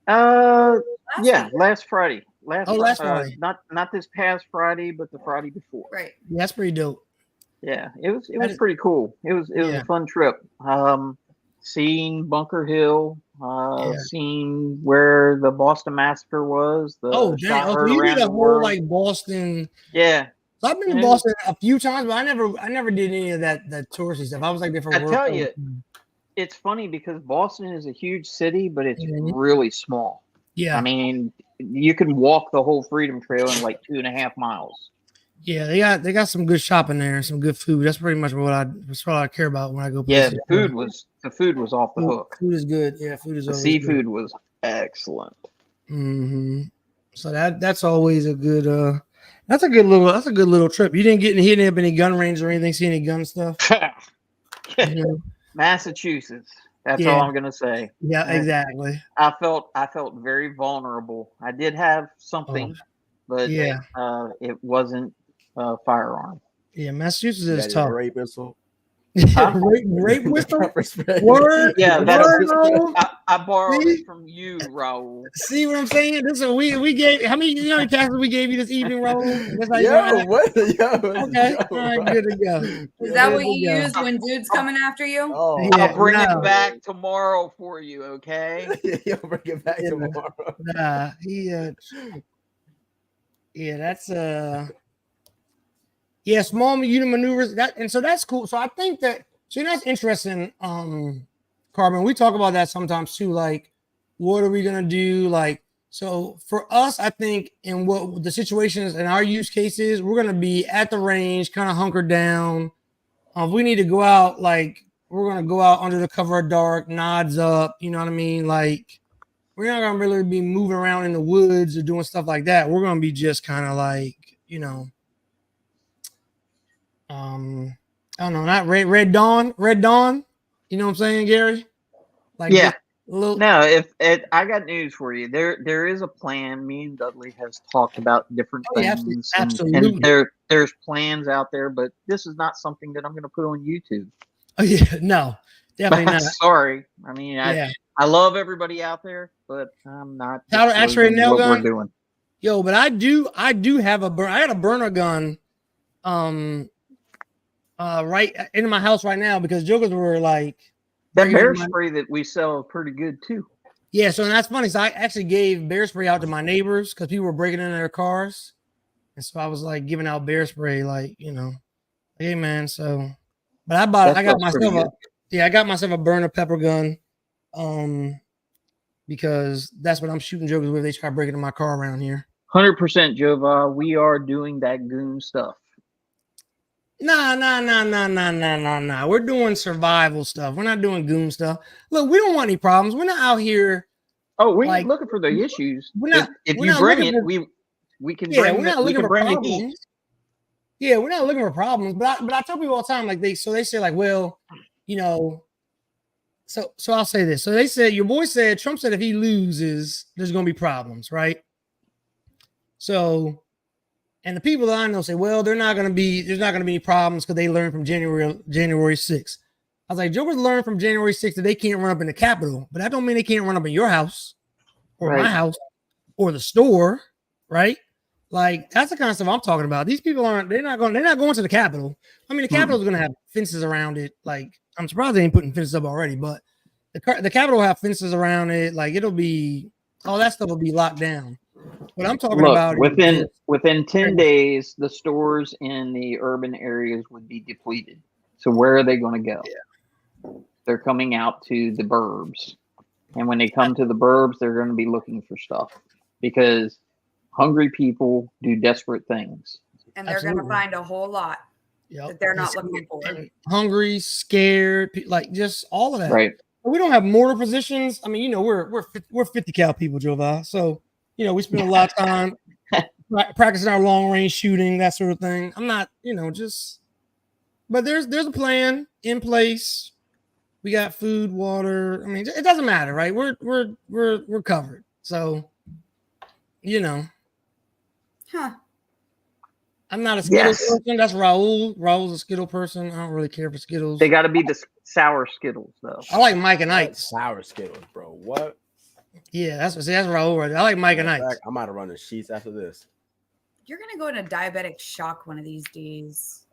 Last Friday. Last Friday. Not this past Friday, but the Friday before. Right. Yeah, that's pretty dope. Yeah, it was pretty cool. It was a fun trip. Seeing Bunker Hill, seeing where the Boston Massacre was. You did a whole like Boston. Yeah. So I've been in Boston a few times, but I never did any of that touristy stuff. I was like there for work. I tell you, it's funny because Boston is a huge city, but it's really small. Yeah. I mean, you can walk the whole Freedom Trail in like 2.5 miles. Yeah, they got some good shopping there and some good food. That's pretty much what I care about when I go. Yeah, the food was off the hook. Food is good. Yeah, food is. The seafood was excellent. Mm-hmm. So that's always a good. That's a good little trip. You didn't get hit up any gun range or anything. See any gun stuff? Massachusetts. That's all I'm gonna say. Yeah, exactly. I felt very vulnerable. I did have something, but it wasn't a firearm. Yeah, Massachusetts is tough. Ray missile. Rape whistle. Word. Yeah, word, I borrowed it from you, Raul. See what I'm saying? This is we gave how many taxes we gave you this evening, Raul? That's how What? Okay, all right, good to go. Is that what you use when dude's coming after you? Oh, yeah, I'll bring it back tomorrow for you, okay? You'll bring it back tomorrow. Nah, yeah, that's yeah, small unit maneuvers. And so that's cool. So I think that's interesting. Carbon, we talk about that sometimes too. Like, what are we gonna do? Like, so for us, I think in what the situations and our use cases, we're gonna be at the range, kind of hunkered down. If we need to go out, like we're gonna go out under the cover of dark, nods up. You know what I mean? Like, we're not gonna really be moving around in the woods or doing stuff like that. We're gonna be just kind of like, I don't know, not red dawn. You know what I'm saying, Gary? Like, yeah. No, I got news for you. There is a plan. Me and Dudley has talked about different things. Absolutely. And there's plans out there, but this is not something that I'm going to put on YouTube. Oh yeah, no, definitely not. Sorry. I mean, I love everybody out there, but I'm not. Powder X-ray nail gun. We're doing. Yo, but I do have I got a burner gun, right in my house right now because jokers were like. That bear spray that we sell is pretty good too. Yeah, so that's funny. So I actually gave bear spray out to my neighbors because people were breaking into their cars. And so I was like giving out bear spray, like, hey man. So but I got myself a burner pepper gun. Because that's what I'm shooting jokers with. They try breaking into my car around here. 100% Jova. We are doing that goon stuff. Nah. We're doing survival stuff. We're not doing goon stuff. Look, we don't want any problems. We're not out here. Oh, we're not looking for the issues. If you bring it, we can bring. We're not looking for problems. Yeah, we're not looking for problems. But I tell people all the time, like they say, like, well, So I'll say this. So they said your boy said Trump said if he loses, there's gonna be problems, right? So. And the people that I know say, well, there's not going to be any problems because they learned from January 6th. I was like, jokers learned from January 6th that they can't run up in the Capitol, but that don't mean they can't run up in your house or my house or the store, right? Like, that's the kind of stuff I'm talking about. These people they're not going to the Capitol. I mean, the Capitol is going to have fences around it. Like, I'm surprised they ain't putting fences up already, but the Capitol will have fences around it. Like, all that stuff will be locked down. What I'm talking about within 10 days, the stores in the urban areas would be depleted. So where are they going to go? Yeah. They're coming out to the burbs. And when they come to the burbs, they're going to be looking for stuff because hungry people do desperate things. And they're going to find a whole lot that they're not looking for. Hungry, scared, like just all of that. Right. We don't have mortar positions. I mean, we're 50 cal people, Jova. So, we spend a lot of time practicing our long range shooting, that sort of thing. I'm not, but there's a plan in place. We got food, water. I mean, it doesn't matter, right? We're covered. So, Huh. I'm not a Skittles person. That's Raul. Raul's a Skittle person. I don't really care for Skittles. They got to be the sour Skittles, though. I like Mike and Ike's. Sour Skittles, bro. What? Yeah, that's Raul right there. I like Mike and Ike's. I'm out of running sheets after this. You're going to go into diabetic shock one of these days.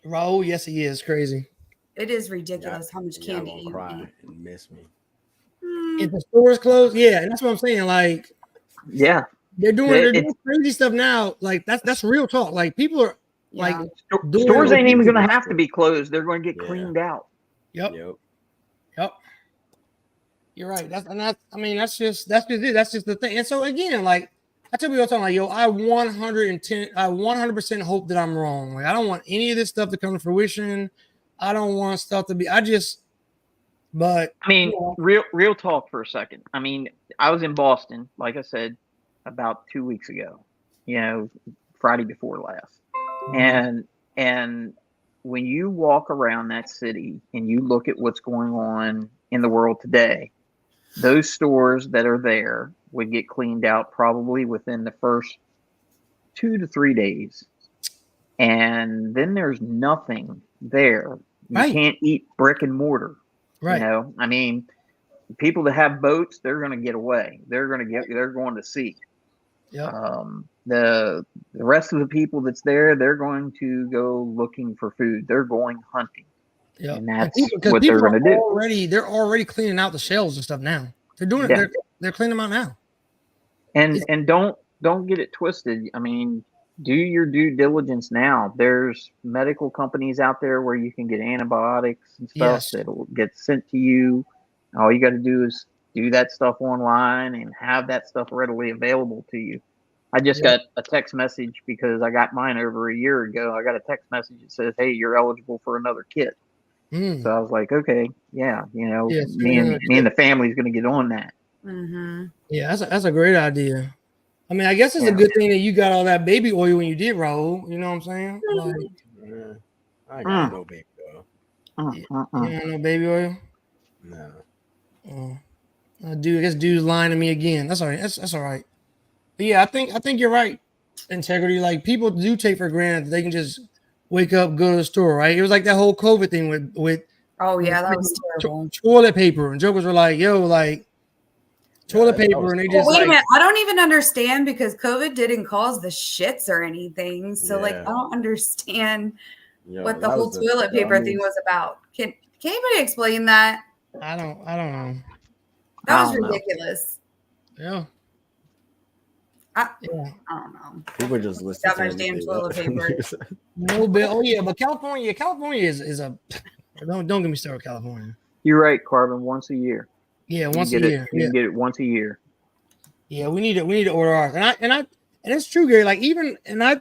Raul, yes, he is. Crazy. It is ridiculous how much candy you eat. And miss me. If the store's closed, yeah, and that's what I'm saying. Like, yeah. They're doing crazy stuff now. Like that's real talk. Like people are like stores ain't even going to have to be closed. They're going to get cleaned out. Yep. You're right. That's just it. That's just the thing. And so again, like I tell people all the time, like I 100% hope that I'm wrong. Like I don't want any of this stuff to come to fruition. I don't want stuff to be. But I mean, real talk for a second. I mean, I was in Boston, like I said, about 2 weeks ago, Friday before last. And when you walk around that city and you look at what's going on in the world today, those stores that are there would get cleaned out probably within the first 2 to 3 days. And then there's nothing there You can't eat brick and mortar. Right. You know, I mean, people that have boats, they're going to get away. They're going to sea. Yep. The rest of the people that's there, they're going to go looking for food. They're going hunting. Yeah, and that's what they're going to do. They're already cleaning out the shells and stuff now. They're doing it. They're cleaning them out now. And don't get it twisted. I mean, do your due diligence now. There's medical companies out there where you can get antibiotics and stuff that'll get sent to you. All you got to do is do that stuff online and have that stuff readily available to you. I just got a text message because I got mine over a year ago. I got a text message that says, "Hey, you're eligible for another kit." So I was like, "Okay, yeah, you know, me and the family's going to get on that." Mm-hmm. Yeah, that's a great idea. I mean, I guess it's a good thing that you got all that baby oil when you did, Raul. You know what I'm saying? Like, I ain't got no baby oil. You got no baby oil? No. Dude, I guess dude's lying to me again. That's all right. That's all right. But yeah, I think you're right. Integrity, like people do take for granted that they can just wake up, go to the store, right? It was like that whole COVID thing with that was terrible. Toilet paper, and jokers were like, "Yo, like toilet paper," and they just wait a minute. I don't even understand because COVID didn't cause the shits or anything. So like, I don't understand what the whole toilet paper thing was about. Can anybody explain that? I don't know. That was ridiculous. Yeah. I don't know. People just listen to much damn toilet paper. No bill. Oh yeah, but California is a don't get me started with California. You're right, Carbon. Once a year. Yeah, once a year. You get it once a year. Yeah, we need to order ours. And it's true, Gary. Like even I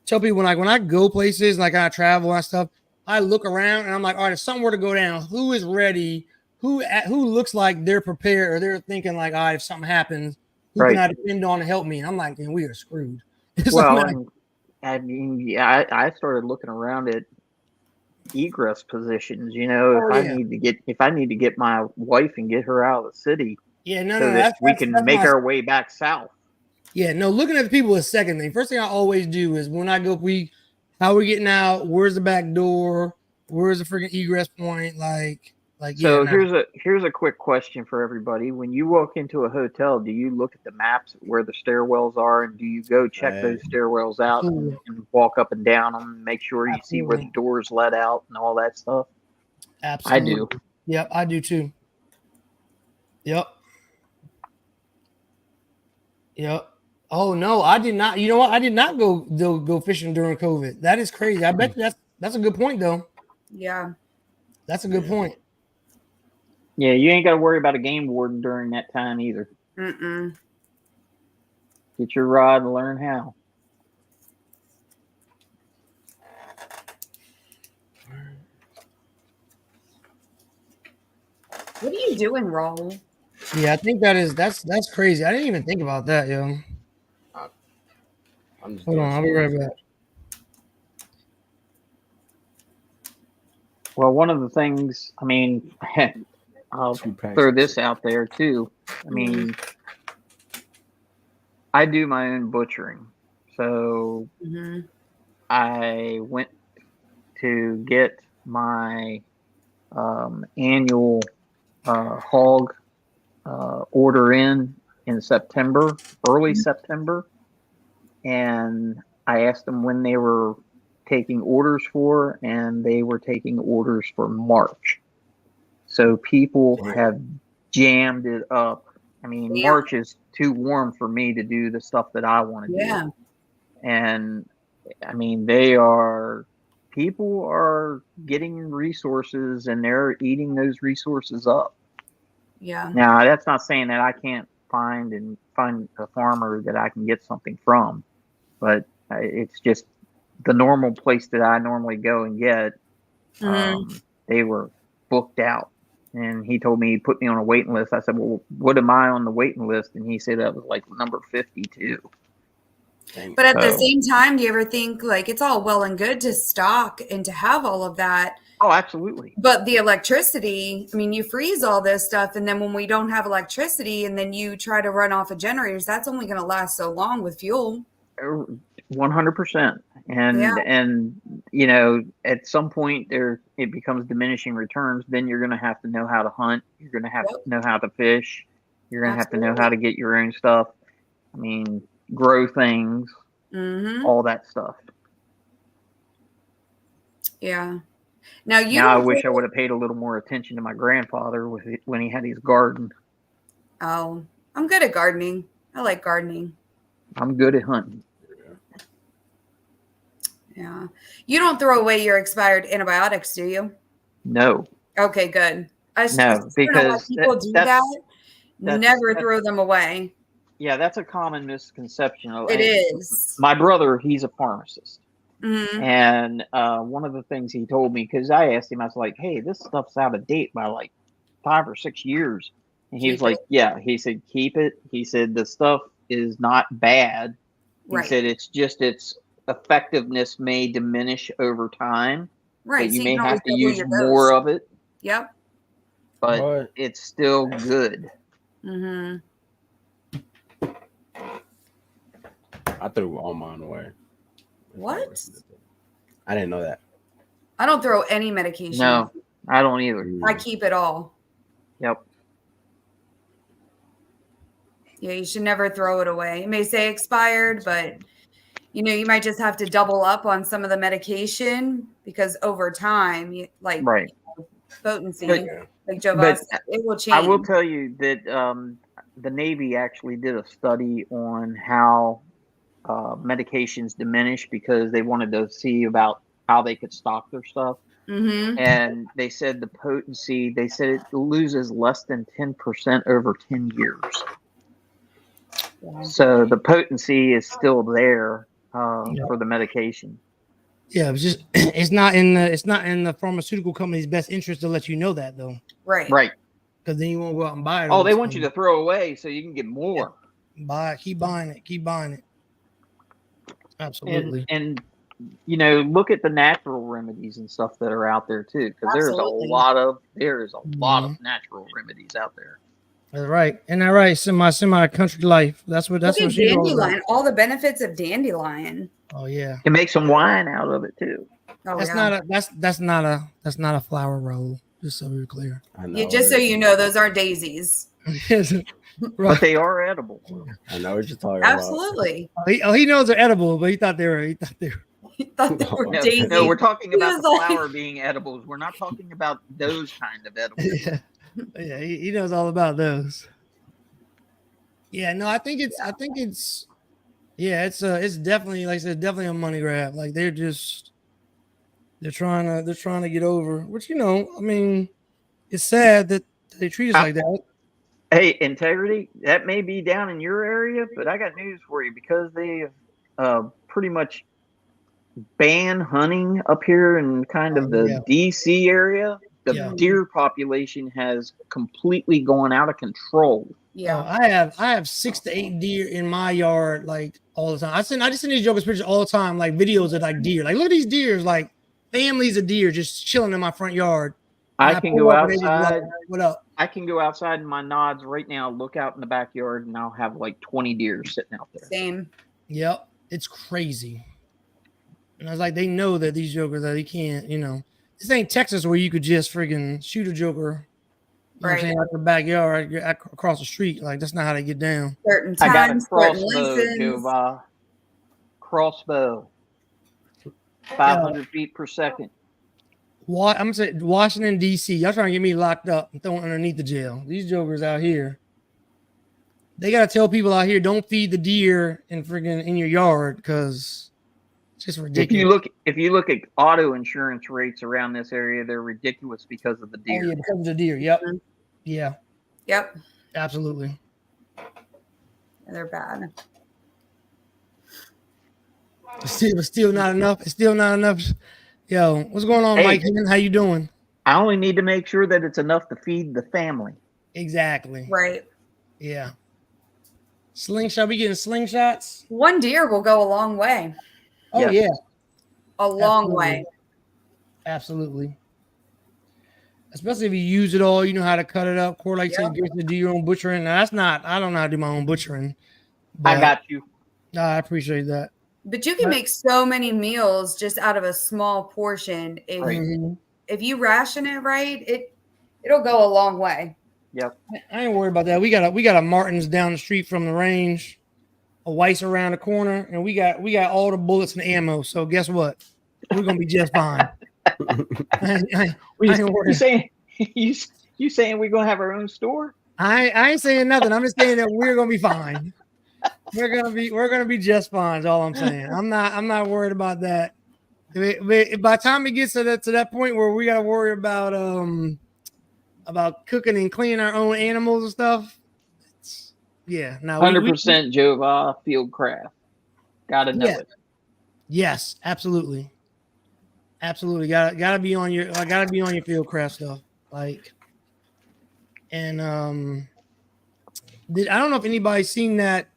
tell people when I go places, like I travel and stuff, I look around and I'm like, all right, if something were to go down, who is ready? Who looks like they're prepared or they're thinking like, all right, if something happens, who can I depend on to help me? And I'm like, man, we are screwed. Well, I mean, I started looking around at egress positions. You know, if I need to get my wife and get her out of the city, we can make our way back south. Yeah, no, looking at the people is the second thing. First thing I always do is when I go, how are we getting out? Where's the back door? Where's the freaking egress point? So here's a quick question for everybody. When you walk into a hotel, do you look at the maps where the stairwells are, and do you go check those stairwells out and walk up and down them and make sure you see where the doors let out and all that stuff? Absolutely. I do. Yep, I do too. Yep. Oh no, I did not. You know what? I did not go fishing during COVID. That is crazy. I bet that's a good point though. Yeah. That's a good point. Yeah, you ain't got to worry about a game warden during that time either. Mm-mm. Get your rod and learn how. What are you doing, Raul? Yeah, I think that's crazy. I didn't even think about that, yo. Hold on, I'll be right back. Well, one of the things, I mean, I'll throw this out there too. I mean, I do my own butchering. So I went to get my annual hog order in September, early September. And I asked them when they were taking orders for, and they were taking orders for March. So people have jammed it up. I mean, March is too warm for me to do the stuff that I want to do. And I mean, people are getting resources and they're eating those resources up. Yeah. Now, that's not saying that I can't find a farmer that I can get something from, but it's just the normal place that I normally go and get. They were booked out. And he told me he put me on a waiting list. I said, well, what am I on the waiting list? And he said that was like number 52. But at the same time, do you ever think like it's all well and good to stock and to have all of that? Oh, absolutely. But the electricity, I mean, you freeze all this stuff. And then when we don't have electricity and then you try to run off of generators, that's only going to last so long with fuel. 100%. and at some point it becomes diminishing returns. Then you're going to have to know how to hunt. You're going to have to know how to fish. You're going to have to know how to get your own stuff. I mean, grow things, all that stuff. Yeah. Now I wish I would have paid a little more attention to my grandfather when he had his garden. Oh, I'm good at gardening. I like gardening. I'm good at hunting. Yeah. You don't throw away your expired antibiotics, do you? No. Okay, good. No, because people do that. Never throw them away. Yeah, that's a common misconception. It is. My brother, he's a pharmacist. Mm-hmm. And one of the things he told me, because I asked him, I was like, hey, this stuff's out of date by like 5 or 6 years. And he was like, yeah. He said, keep it. He said, the stuff is not bad. He said, it's just its effectiveness may diminish over time. Right. But you may have to use more of it. Yep. But it's still good. Mm-hmm. I threw all mine away. What? I didn't know that. I don't throw any medication. No, I don't either. I keep it all. Yep. Yeah, you should never throw it away. It may say expired, but you might just have to double up on some of the medication because over time, potency, like Joe Bob said, it will change. I will tell you that the Navy actually did a study on how medications diminish because they wanted to see about how they could stock their stuff. Mm-hmm. And they said the potency, they said it loses less than 10% over 10 years. So the potency is still there for the medication. Yeah, it's not in the pharmaceutical company's best interest to let you know that though. Right. Because then you won't go out and buy it. Oh, they want you to throw away so you can get more. Yeah. Keep buying it. Absolutely. And look at the natural remedies and stuff that are out there too, because there is a lot of natural remedies out there. That's right. Isn't that right? Semi country life. That's what dandelion. All the benefits of dandelion. Oh yeah. It makes some wine out of it too. Oh, that's not a flower roll. Just so we're clear. Just so you know, those aren't daisies. Right. But they are edible. I know what you're talking Absolutely. about. He knows they're edible, but he thought they were daisies. No, we're talking about the flower being edibles. We're not talking about those kind of edibles. Yeah, he knows all about those. Yeah, no, I think it's definitely, like I said, definitely a money grab. Like they're trying to get over, which I mean, it's sad that they treat us like that. Hey, Integrity, that may be down in your area, but I got news for you because they pretty much ban hunting up here in kind of the DC area. The deer population has completely gone out of control. Yeah, I have 6 to 8 deer in my yard like all the time. I just send these jokers pictures all the time, like videos of like deer. Like look at these deers, like families of deer just chilling in my front yard. I can go outside. What up? I can go outside in my nods right now, look out in the backyard, and I'll have like 20 deer sitting out there. Same. Yep, it's crazy. And I was like, they know that these jokers that they can't, this ain't Texas where you could just friggin' shoot a joker, out the backyard, across the street. Like that's not how they get down. Certain times, I got a crossbow, Jova. Crossbow, 500 feet per second. I'm gonna say Washington D.C. Y'all trying to get me locked up and thrown underneath the jail. These jokers out here, they gotta tell people out here don't feed the deer in your yard because it's just ridiculous. If you look at auto insurance rates around this area, they're ridiculous because of the deer. Oh, yeah, because of the deer. Yep. Yeah. Yep. Absolutely. They're bad. It's still not enough. It's still not enough. Yo, what's going on, Mike? How you doing? I only need to make sure that it's enough to feed the family. Exactly. Right. Yeah. Slingshot. We getting slingshots? One deer will go a long way. Oh, yeah. A long way. Absolutely. Especially if you use it all, you know how to cut it up. Core like to do your own butchering. Now, I don't know how to do my own butchering. I got you. I appreciate that. But you can make so many meals just out of a small portion. If you ration it right, it'll go a long way. Yep. I ain't worried about that. We got a Martin's down the street from the range, a Weiss around the corner, and we got all the bullets and ammo. So guess what? We're gonna be just fine. You saying we're gonna have our own store? I ain't saying nothing. I'm just saying that we're gonna be fine. We're gonna be just fine. Is all I'm saying. I'm not worried about that. By the time it gets to that point where we gotta worry about cooking and cleaning our own animals and stuff, 100% Jova Fieldcraft. Gotta know it. Yes, absolutely. Gotta be on your Fieldcraft stuff. Like, and I don't know if anybody's seen that.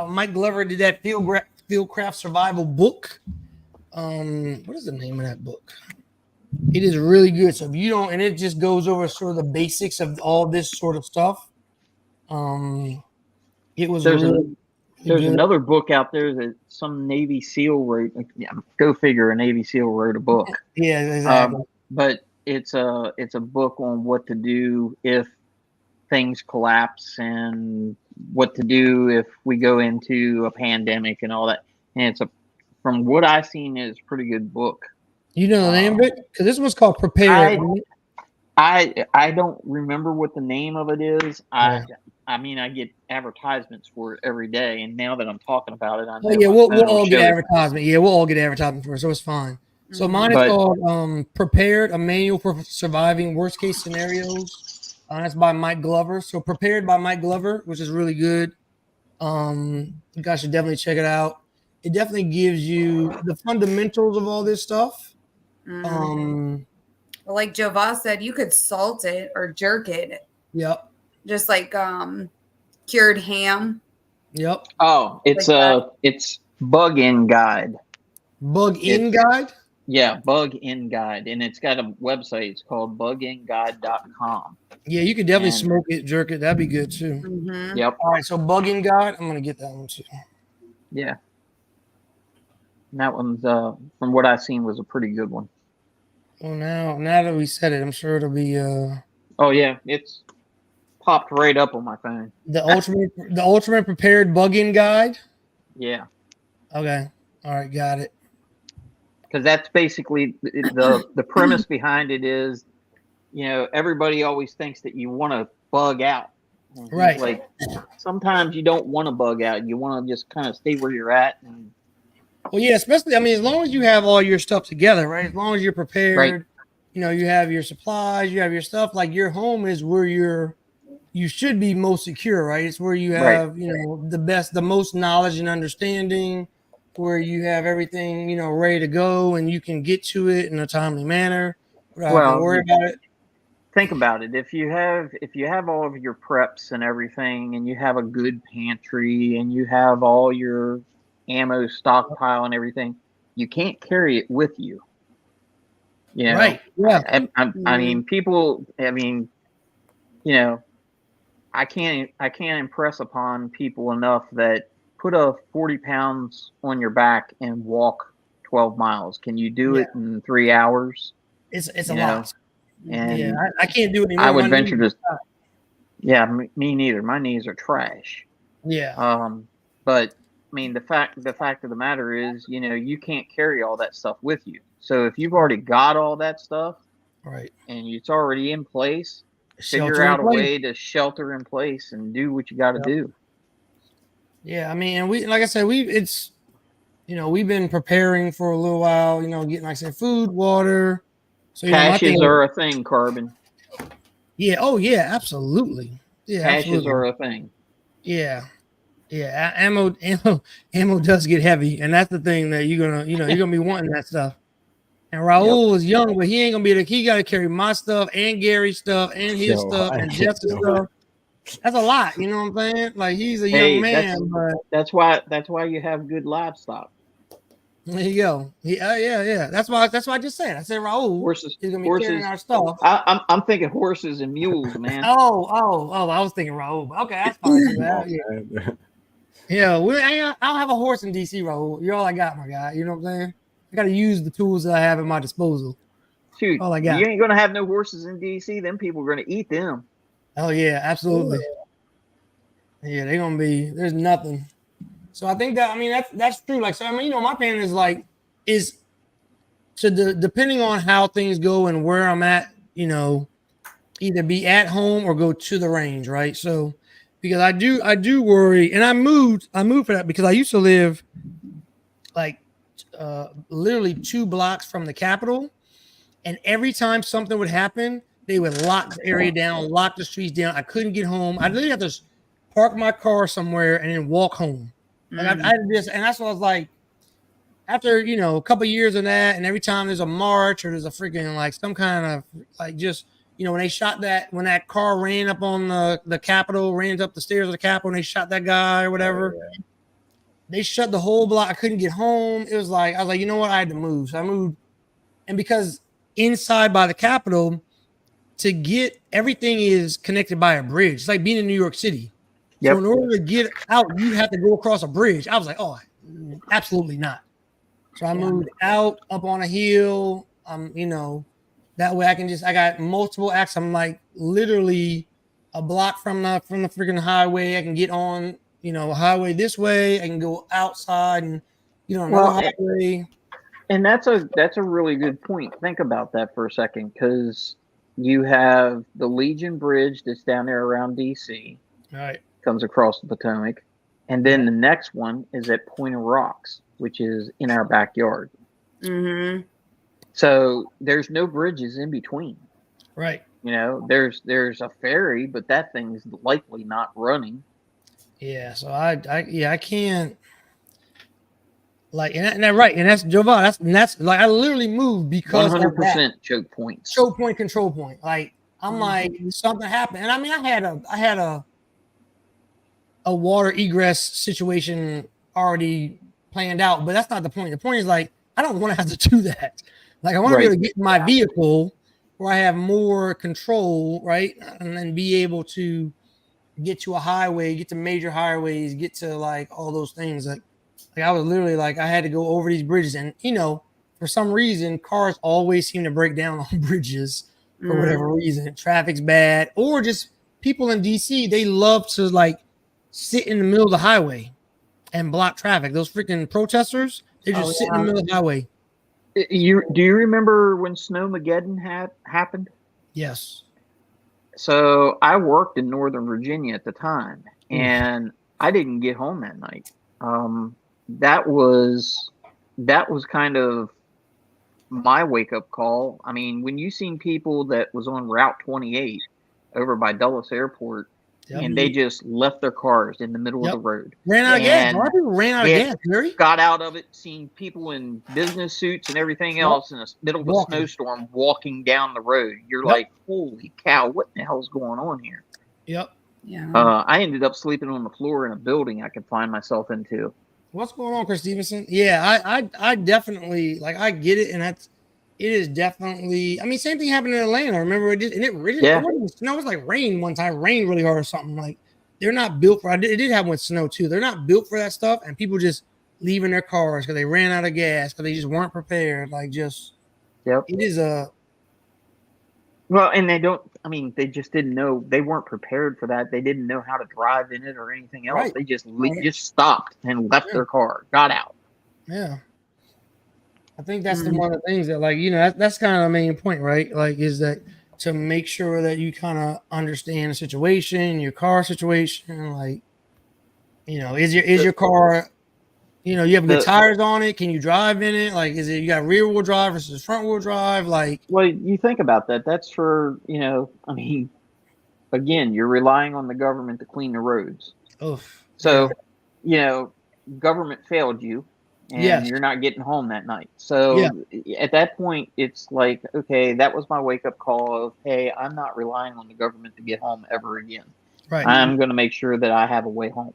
Mike Glover did that Fieldcraft survival book. What is the name of that book? It is really good. So if you don't, and it just goes over sort of the basics of all this sort of stuff. It was there's good. Another book out there that some Navy SEAL wrote. Yeah, go figure, a Navy SEAL wrote a book. Yeah, exactly. But it's a book on what to do if things collapse and what to do if we go into a pandemic and all that. And from what I've seen, it's a pretty good book. You know the name of it? Because this one's called Prepared. I don't remember what the name of it is. I mean, I get advertisements for it every day, and now that I'm talking about it, I know. We'll all get advertisement. Yeah, we'll all get advertisement for it, so it's fine. So mine is called Prepared, a Manual for Surviving Worst Case Scenarios. That's by Mike Glover. So Prepared by Mike Glover, which is really good. You guys should definitely check it out. It definitely gives you the fundamentals of all this stuff. Like Jova said, you could salt it or jerk it. Yep. Just like cured ham. Yep. Oh, it's Bug In Guide. Bug In Guide? Yeah, Bug In Guide. And it's got a website. It's called buginguide.com. Yeah, you could definitely smoke it, jerk it. That'd be good too. Mm-hmm. Yep. All right, so Bug In Guide. I'm gonna get that one too. Yeah. And that one's from what I've seen was a pretty good one. Well, now that we said it, I'm sure it'll be oh yeah, it's popped right up on my phone. The ultimate prepared Bug-In Guide. Yeah. Okay. All right, got it. Because that's basically the premise behind it is, everybody always thinks that you want to bug out. Right. Like sometimes you don't want to bug out. You want to just kind of stay where you're at. Well, yeah, especially, as long as you have all your stuff together, right? As long as you're prepared, right. You have your supplies, you have your stuff. Like your home is where you should be most secure, right? It's where you have, the most knowledge and understanding, where you have everything, ready to go and you can get to it in a timely manner without having to worry about it. Think about it. If you have all of your preps and everything, and you have a good pantry and you have all your ammo stockpile and everything, you can't carry it with you. Right. Yeah. I mean, people. I mean, I can't impress upon people enough that put a 40 pounds on your back and walk 12 miles. Can you do it in 3 hours? It's a lot. And I can't do it anymore. I would venture to. Yeah, me neither. My knees are trash. Yeah. But I mean, the fact of the matter is, you can't carry all that stuff with you. So if you've already got all that stuff, right, and it's already in place, figure out a way to shelter in place and do what you got to do. Yeah, and we, like I said, we've been preparing for a little while. Getting, like I said, food, water. So caches are a thing, Carbon. Yeah. Oh yeah, absolutely. Yeah, caches are a thing. Yeah. Yeah, ammo does get heavy, and that's the thing that you're gonna be wanting that stuff. And Raul was young, but he ain't gonna be there. He got to carry my stuff and Gary's stuff and his stuff and Jeff's stuff. That's a lot, you know what I'm saying? Like he's a young man, but that's why you have good livestock. There you go. Yeah. That's why I just said. I said Raul is gonna be carrying our stuff. I'm thinking horses and mules, man. Oh, I was thinking Raul. Okay, that's fine. Yeah. Yeah, I don't have a horse in DC, Raul. You're all I got, my guy. You know what I'm saying? I got to use the tools that I have at my disposal. Shoot, all I got. You ain't gonna have no horses in DC. Them people are gonna eat them. Oh yeah, absolutely. Yeah, they're gonna be. There's nothing. So I think that that's true. Like, so I mean, my plan is to depending on how things go and where I'm at, either be at home or go to the range, right? So because I do worry, and I moved for that because I used to live like literally 2 blocks from the Capitol, and every time something would happen, they would lock the area down, lock the streets down. I couldn't get home. I literally have to park my car somewhere and then walk home. Like I did this, and that's what I was like. After a couple of years of that, and every time there's a march or there's a freaking like some kind of like just when they shot when that car ran up on the Capitol, ran up the stairs of the Capitol, and they shot that guy or whatever. Yeah. They shut the whole block. I couldn't get home. It was like I was like, you know what? I had to move. So I moved, and because inside by the Capitol, to get everything is connected by a bridge. It's like being in New York City. Yep. So in order to get out, you have to go across a bridge. I was like, oh, absolutely not. So I moved out up on a hill. That way I got multiple access. I'm like literally a block from the freaking highway. I can get on, a highway this way. I can go outside and, another highway. And that's a really good point. Think about that for a second, because you have the Legion Bridge that's down there around DC. Right. Comes across the Potomac. And then the next one is at Point of Rocks, which is in our backyard. Mm-hmm. So there's no bridges in between. Right. There's a ferry, but that thing's likely not running. Yeah. So I can't. Like, and that right, and that's Jovan. That's like I literally moved because 100% choke points. Choke point, control point. Like I'm like something happened, and I mean I had a water egress situation already planned out, but that's not the point. The point is like I don't want to have to do that. Like I want to be able to get in my vehicle where I have more control, right, and then be able to get to a highway, get to major highways, get to like all those things. Like I was literally like I had to go over these bridges, and for some reason cars always seem to break down on bridges for whatever reason. Traffic's bad, or just people in DC, they love to like sit in the middle of the highway and block traffic. Those freaking protesters, they just sit in the middle of the highway. Do you remember when Snowmageddon happened? Yes. So I worked in Northern Virginia at the time, and I didn't get home that night. That was kind of my wake up call. I mean, when you seen people that was on Route 28 over by Dulles Airport, and they just left their cars in the middle of the road. Ran out of gas. A lot of people ran out of gas, Gary. Got out of it, seen people in business suits and everything else in the middle of a snowstorm walking down the road. You're like, holy cow, what the hell's going on here? Yep. Yeah. I ended up sleeping on the floor in a building I could find myself into. What's going on, Chris Stevenson? Yeah, I definitely like I get it, and it is definitely. I mean, same thing happened in Atlanta. Remember, it wasn't snow. It was like rain one time, rained really hard or something. Like they're not built for. It did happen with snow too. They're not built for that stuff, and people just leaving their cars because they ran out of gas because they just weren't prepared. Like just, it is a. Well, and they don't. I mean, they just didn't know. They weren't prepared for that. They didn't know how to drive in it or anything else. Right. They just stopped and left their car, got out. Yeah. I think that's one of the things that, like, that's kind of the main point, right? Like, is that to make sure that you kind of understand the situation, your car situation, like, is your car, you have good tires on it? Can you drive in it? Like, is it you got rear wheel drive versus front wheel drive? Like, well, you think about that. That's for I mean, again, you're relying on the government to clean the roads. Oof. So, government failed you. And you're not getting home that night. So at that point, it's like, okay, that was my wake up call of, hey, I'm not relying on the government to get home ever again. Right. I'm going to make sure that I have a way home.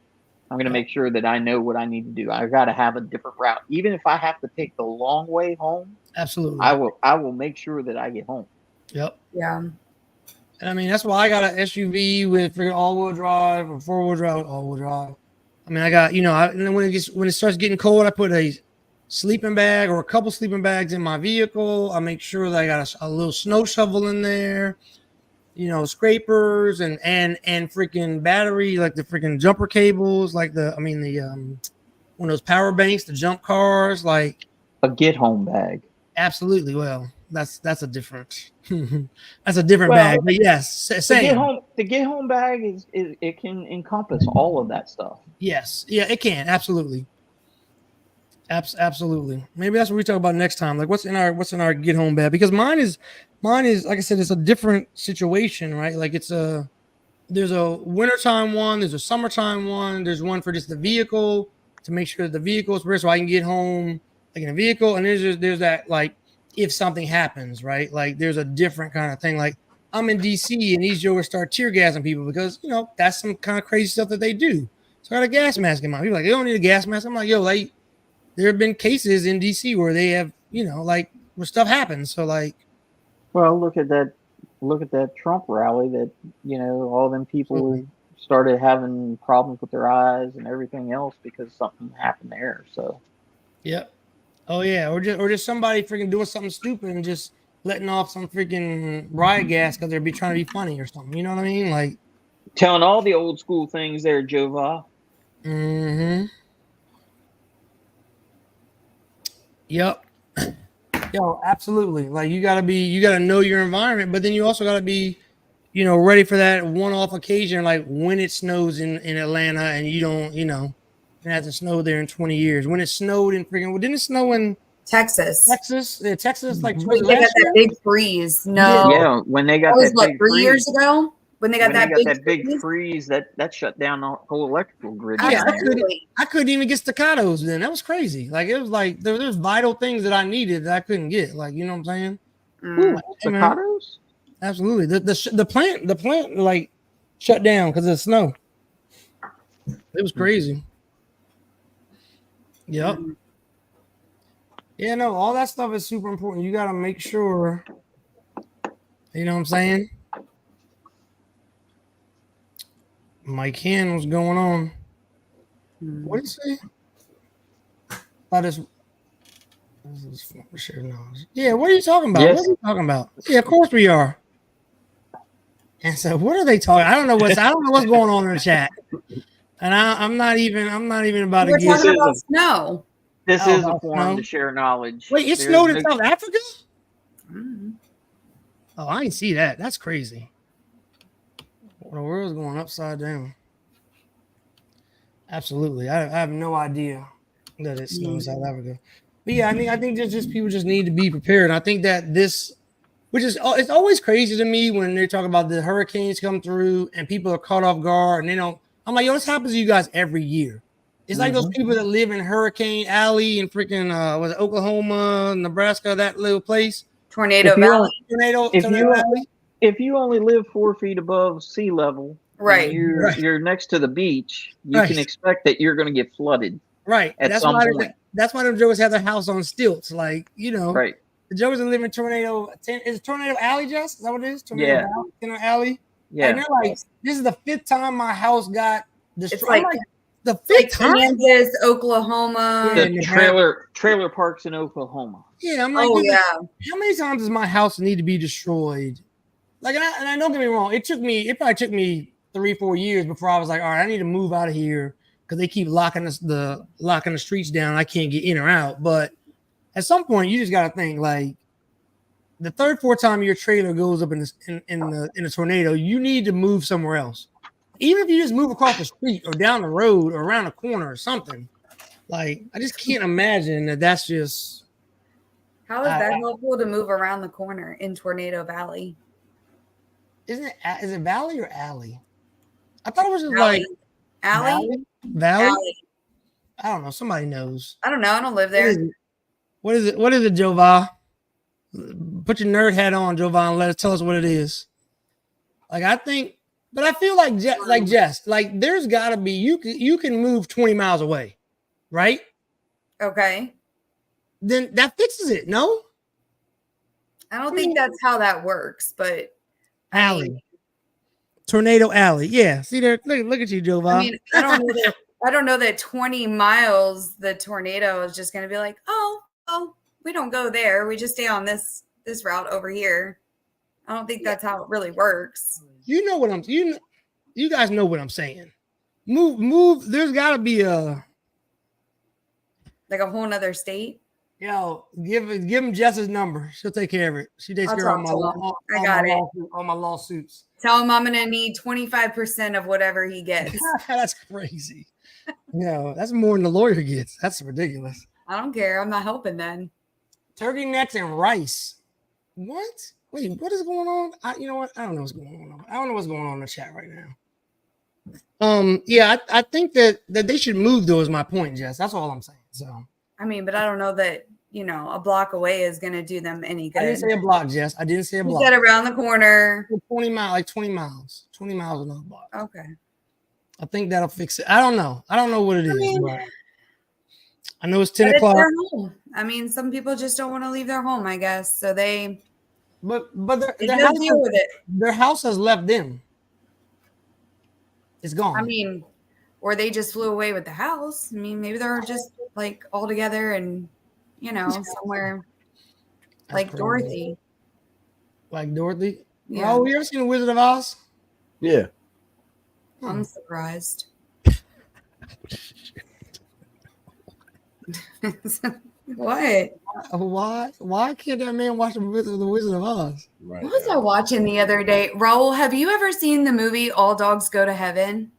I'm going to make sure that I know what I need to do. I've got to have a different route. Even if I have to take the long way home, absolutely, I will make sure that I get home. Yep. Yeah. And I mean, that's why I got an SUV with all-wheel drive or four-wheel drive, all-wheel drive. I mean, I got, and then when it starts getting cold, I put a sleeping bag or a couple sleeping bags in my vehicle. I make sure that I got a little snow shovel in there, scrapers and freaking battery, like the freaking jumper cables, like one of those power banks, the jump cars, like a get home bag. Absolutely. Well, that's a different bag. But yes, same. The get home bag is it can encompass all of that stuff. Yes. Yeah, it can. Absolutely. Absolutely. Maybe that's what we talk about next time. Like what's in our get home bag? Because mine is like I said, it's a different situation, right? Like there's a wintertime one, there's a summertime one, there's one for just the vehicle to make sure the vehicle is ready so I can get home like in a vehicle. And there's that like if something happens, right? Like there's a different kind of thing. Like I'm in DC and these jokers start tear gassing people because that's some kind of crazy stuff that they do. So I got a gas mask in my people like they don't need a gas mask. I'm like, yo, like there have been cases in DC where they have, like where stuff happens. So like, well, look at that Trump rally that, all them people started having problems with their eyes and everything else because something happened there. So, yeah. Oh yeah. Or just somebody freaking doing something stupid and just letting off some freaking riot gas because they're trying to be funny or something. You know what I mean? Like telling all the old school things there, Jova. Mm-hmm. Yep. Yo, absolutely. Like you gotta know your environment, but then you also gotta be, ready for that one-off occasion, like when it snows in Atlanta and you don't, it hasn't snowed there in 20 years. When it snowed in didn't it snow in Texas? Yeah, Texas, like they got that big freeze. No. Yeah, when they got that big 3 years ago? When they got that big freeze, that shut down the whole electrical grid. I couldn't even get staccatos then. That was crazy. Like it was like there's vital things that I needed that I couldn't get. Like you know what I'm saying? Ooh, staccatos? Absolutely. The plant like shut down because of the snow. It was crazy. Yep. Yeah, no, all that stuff is super important. You got to make sure. You know what I'm saying? Mike Hand, what's going on? What did you say? Yeah, what are you talking about? Yes. What are you talking about? Yeah, of course we are. And so, what are they talking? I don't know what's going on in the chat. And I'm not even about to get. Talking about snow. This is a forum to share knowledge. Wait, it snowed in South Africa? Oh, I didn't see that. That's crazy. The world's going upside down. Absolutely. I have no idea that it snows in South Africa. But yeah, I think just people just need to be prepared. And I think that it's always crazy to me when they talk about the hurricanes come through and people are caught off guard and they don't. I'm like, yo, this happens to you guys every year. It's like those people that live in Hurricane Alley in freaking was it Oklahoma, Nebraska, that little place. Tornado Valley. Tornado Valley. If you only live 4 feet above sea level, right, you're next to the beach, you can expect that you're going to get flooded. Right. That's why them jokers have their house on stilts. Like, right. The jokers that live in Tornado. Is it Tornado Alley, Jess? Is that what it is? Tornado Alley? Yeah. And they're like, this is the 5th time my house got destroyed. It's like the 5th time? Kansas, Oklahoma. The trailer parks in Oklahoma. Yeah, I'm like, how many times does my house need to be destroyed? Like, and I don't get me wrong. It probably took me 3-4 years before I was like, all right, I need to move out of here because they keep locking the streets down. I can't get in or out. But at some point, you just got to think like the 3rd, 4th time your trailer goes up in a tornado, you need to move somewhere else. Even if you just move across the street or down the road or around a corner or something. Like, I just can't imagine that that's just. How is that helpful to move around the corner in Tornado Valley? Is it Valley or Alley? I thought it was just Valley. like Alley? Valley? I don't know. Somebody knows. I don't know. I don't live there. What is it, Jova? Put your nerd hat on, Jova, and tell us what it is. Like, I think, but I feel like Jess, like there's got to be, you can move 20 miles away, right? Okay. Then that fixes it, no? I don't think that's how that works, but. Alley. Tornado Alley. Yeah. See there. Look at you, Jova. I mean, I don't know I don't know that 20 miles the tornado is just going to be like, oh, we don't go there. We just stay on this route over here. I don't think that's how it really works. You know what you guys know what I'm saying. Move. There's got to be a whole nother state. Yo, give him Jess's number. She'll take care of it. She takes care of all my lawsuits. Tell him I'm gonna need 25% of whatever he gets. That's crazy. No, that's more than the lawyer gets. That's ridiculous. I don't care. I'm not helping then. Turkey necks and rice. What? Wait, what is going on? You know what? I don't know what's going on. I don't know what's going on in the chat right now. Yeah, I think that they should move though is my point, Jess. That's all I'm saying. So I mean, but I don't know that, a block away is going to do them any good. I didn't say a block, Jess. I didn't say a block. You said around the corner. 20 miles. 20 miles another block. Okay. I think that'll fix it. I don't know what it is. But I know it's 10 o'clock. It's their home. I mean, some people just don't want to leave their home, I guess. So they But deal with it. Their house has left them. It's gone. I mean, or they just flew away with the house. I mean, maybe they're just like all together and somewhere like crazy. Dorothy. Like Dorothy? Yeah. Oh, you ever seen The Wizard of Oz? Yeah. I'm surprised. What? Why can't that man watch The Wizard of Oz? Right. What was I watching the other day? Raul, have you ever seen the movie All Dogs Go to Heaven?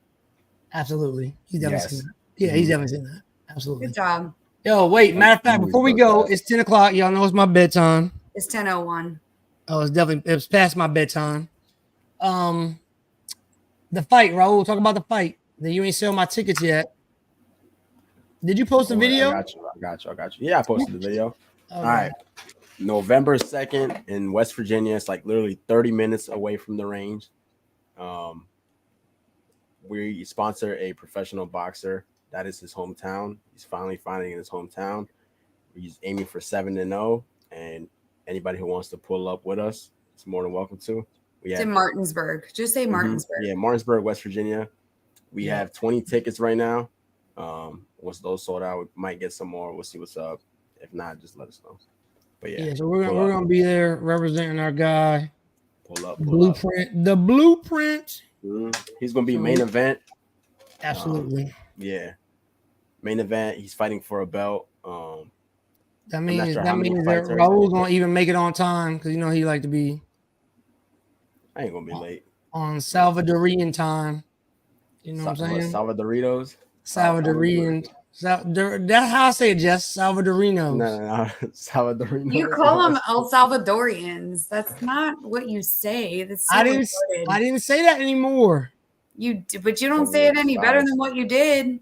Absolutely. He's definitely seen that. Yeah, he's definitely seen that. Absolutely. Good job. Yo, wait, matter of fact, before we go, it's 10 o'clock. Y'all know it's my bedtime. It's 10:01. Oh, it's past my bedtime. The fight, Raul. Talk about the fight. Then you ain't sell my tickets yet. Did you post the video? I got you. Yeah, I posted the video. Okay. All right. November 2nd in West Virginia. It's like literally 30 minutes away from the range. We sponsor a professional boxer. That is his hometown. He's finally fighting in his hometown. He's aiming for 7-0. And anybody who wants to pull up with us, it's more than welcome to. It's in Martinsburg. Just say Martinsburg. Yeah, Martinsburg, West Virginia. We have 20 tickets right now. Once those sold out, we might get some more. We'll see what's up. If not, just let us know. But yeah, so we're gonna be there representing our guy. Pull up. The blueprint. He's gonna be main event. Absolutely. Yeah, main event. He's fighting for a belt. That means that Raul's gonna even make it on time because he like to be. I ain't gonna be late on Salvadorian time. You know what I'm saying? Salvadoritos. Salvadorian. That's how I say it, Jess. Salvadorinos. No. Salvadorinos. You call them El Salvadorians. That's not what you say. That's so I didn't say that anymore. But you don't say it any better than what you did.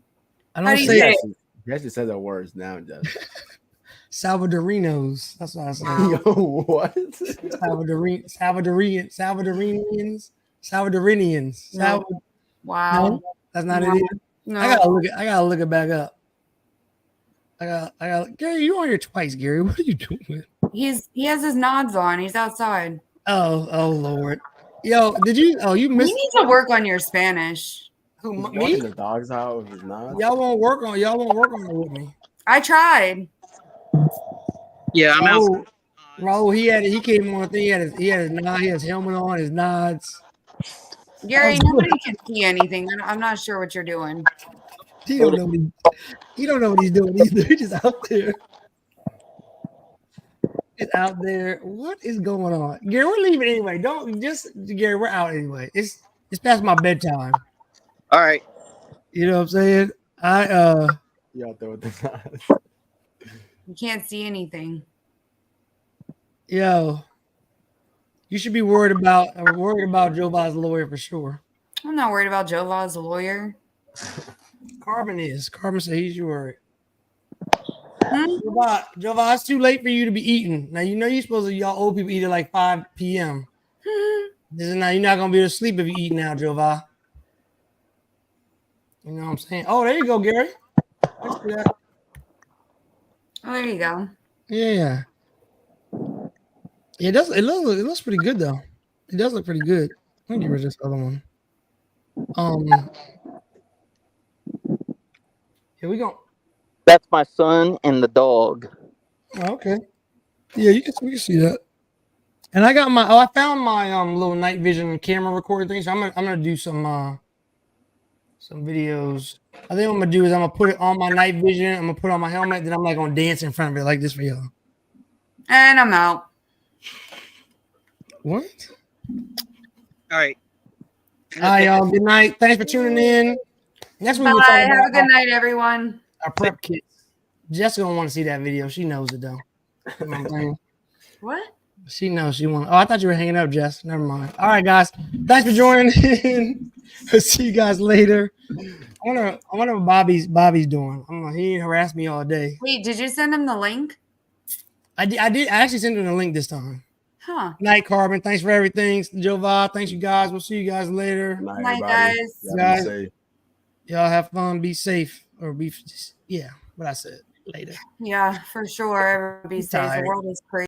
I don't say it. You actually said the words now, Jess. Salvadorinos. That's what I said. Yo, what? Salvadorinians. Wow. No, that's not it. No. I gotta look it back up. I got Gary, you on here twice, Gary. What are you doing? He has his nods on. He's outside. Oh Lord. Yo, you missed? You need to work on your Spanish. Who, me? The dog's out with his nods. Y'all won't work on it with me. I tried. Yeah, I'm out. Raul, he came on. He had his nod. He has helmet on. His nods. Gary, nobody can see anything. I'm not sure what you're doing. He don't know what he's doing either. He's just out there. It's out there. What is going on? Gary, we're leaving anyway. Gary, we're out anyway. It's past my bedtime. All right. You know what I'm saying? You out there with the nods. You can't see anything. Yo. You should be worried about Joe Va's lawyer for sure. I'm not worried about Joe Va's lawyer. Carbon is. Carbon said he's worried. Joe Va, it's too late for you to be eating. Now you're supposed to y'all old people eat at like 5 p.m. You're not gonna be able to sleep if you eat now, Joe Va. You know what I'm saying? Oh, there you go, Gary. Oh, there you go. Yeah. It looks pretty good though. It does look pretty good. Let me get rid of this other one. Here we go. That's my son and the dog. Oh, okay. Yeah, we can see that. And I got I found my little night vision camera recording thing. So I'm gonna do some videos. I think what I'm gonna do is I'm gonna put it on my night vision. I'm gonna put on my helmet. Then I'm like gonna dance in front of it like this for y'all. And I'm out. What? All right. All right, y'all. Good night. Thanks for tuning in. Next week we'll talk Bye. about Have a good night, everyone. our prep kits. Jessica don't want to see that video. She knows it though. You know what I'm saying? What? She knows she wants. Oh, I thought you were hanging up, Jess. Never mind. All right, guys. Thanks for joining in. I'll see you guys later. I wonder what Bobby's doing. He harassed me all day. Wait, did you send him the link? I did. I actually sent him the link this time. Huh. Night, Carbon. Thanks for everything. Joe Bob. Thanks, you guys. We'll see you guys later. Night, guys. Y'all have fun. Be safe. Or what I said later. Yeah, for sure. Everybody be safe. The world is crazy.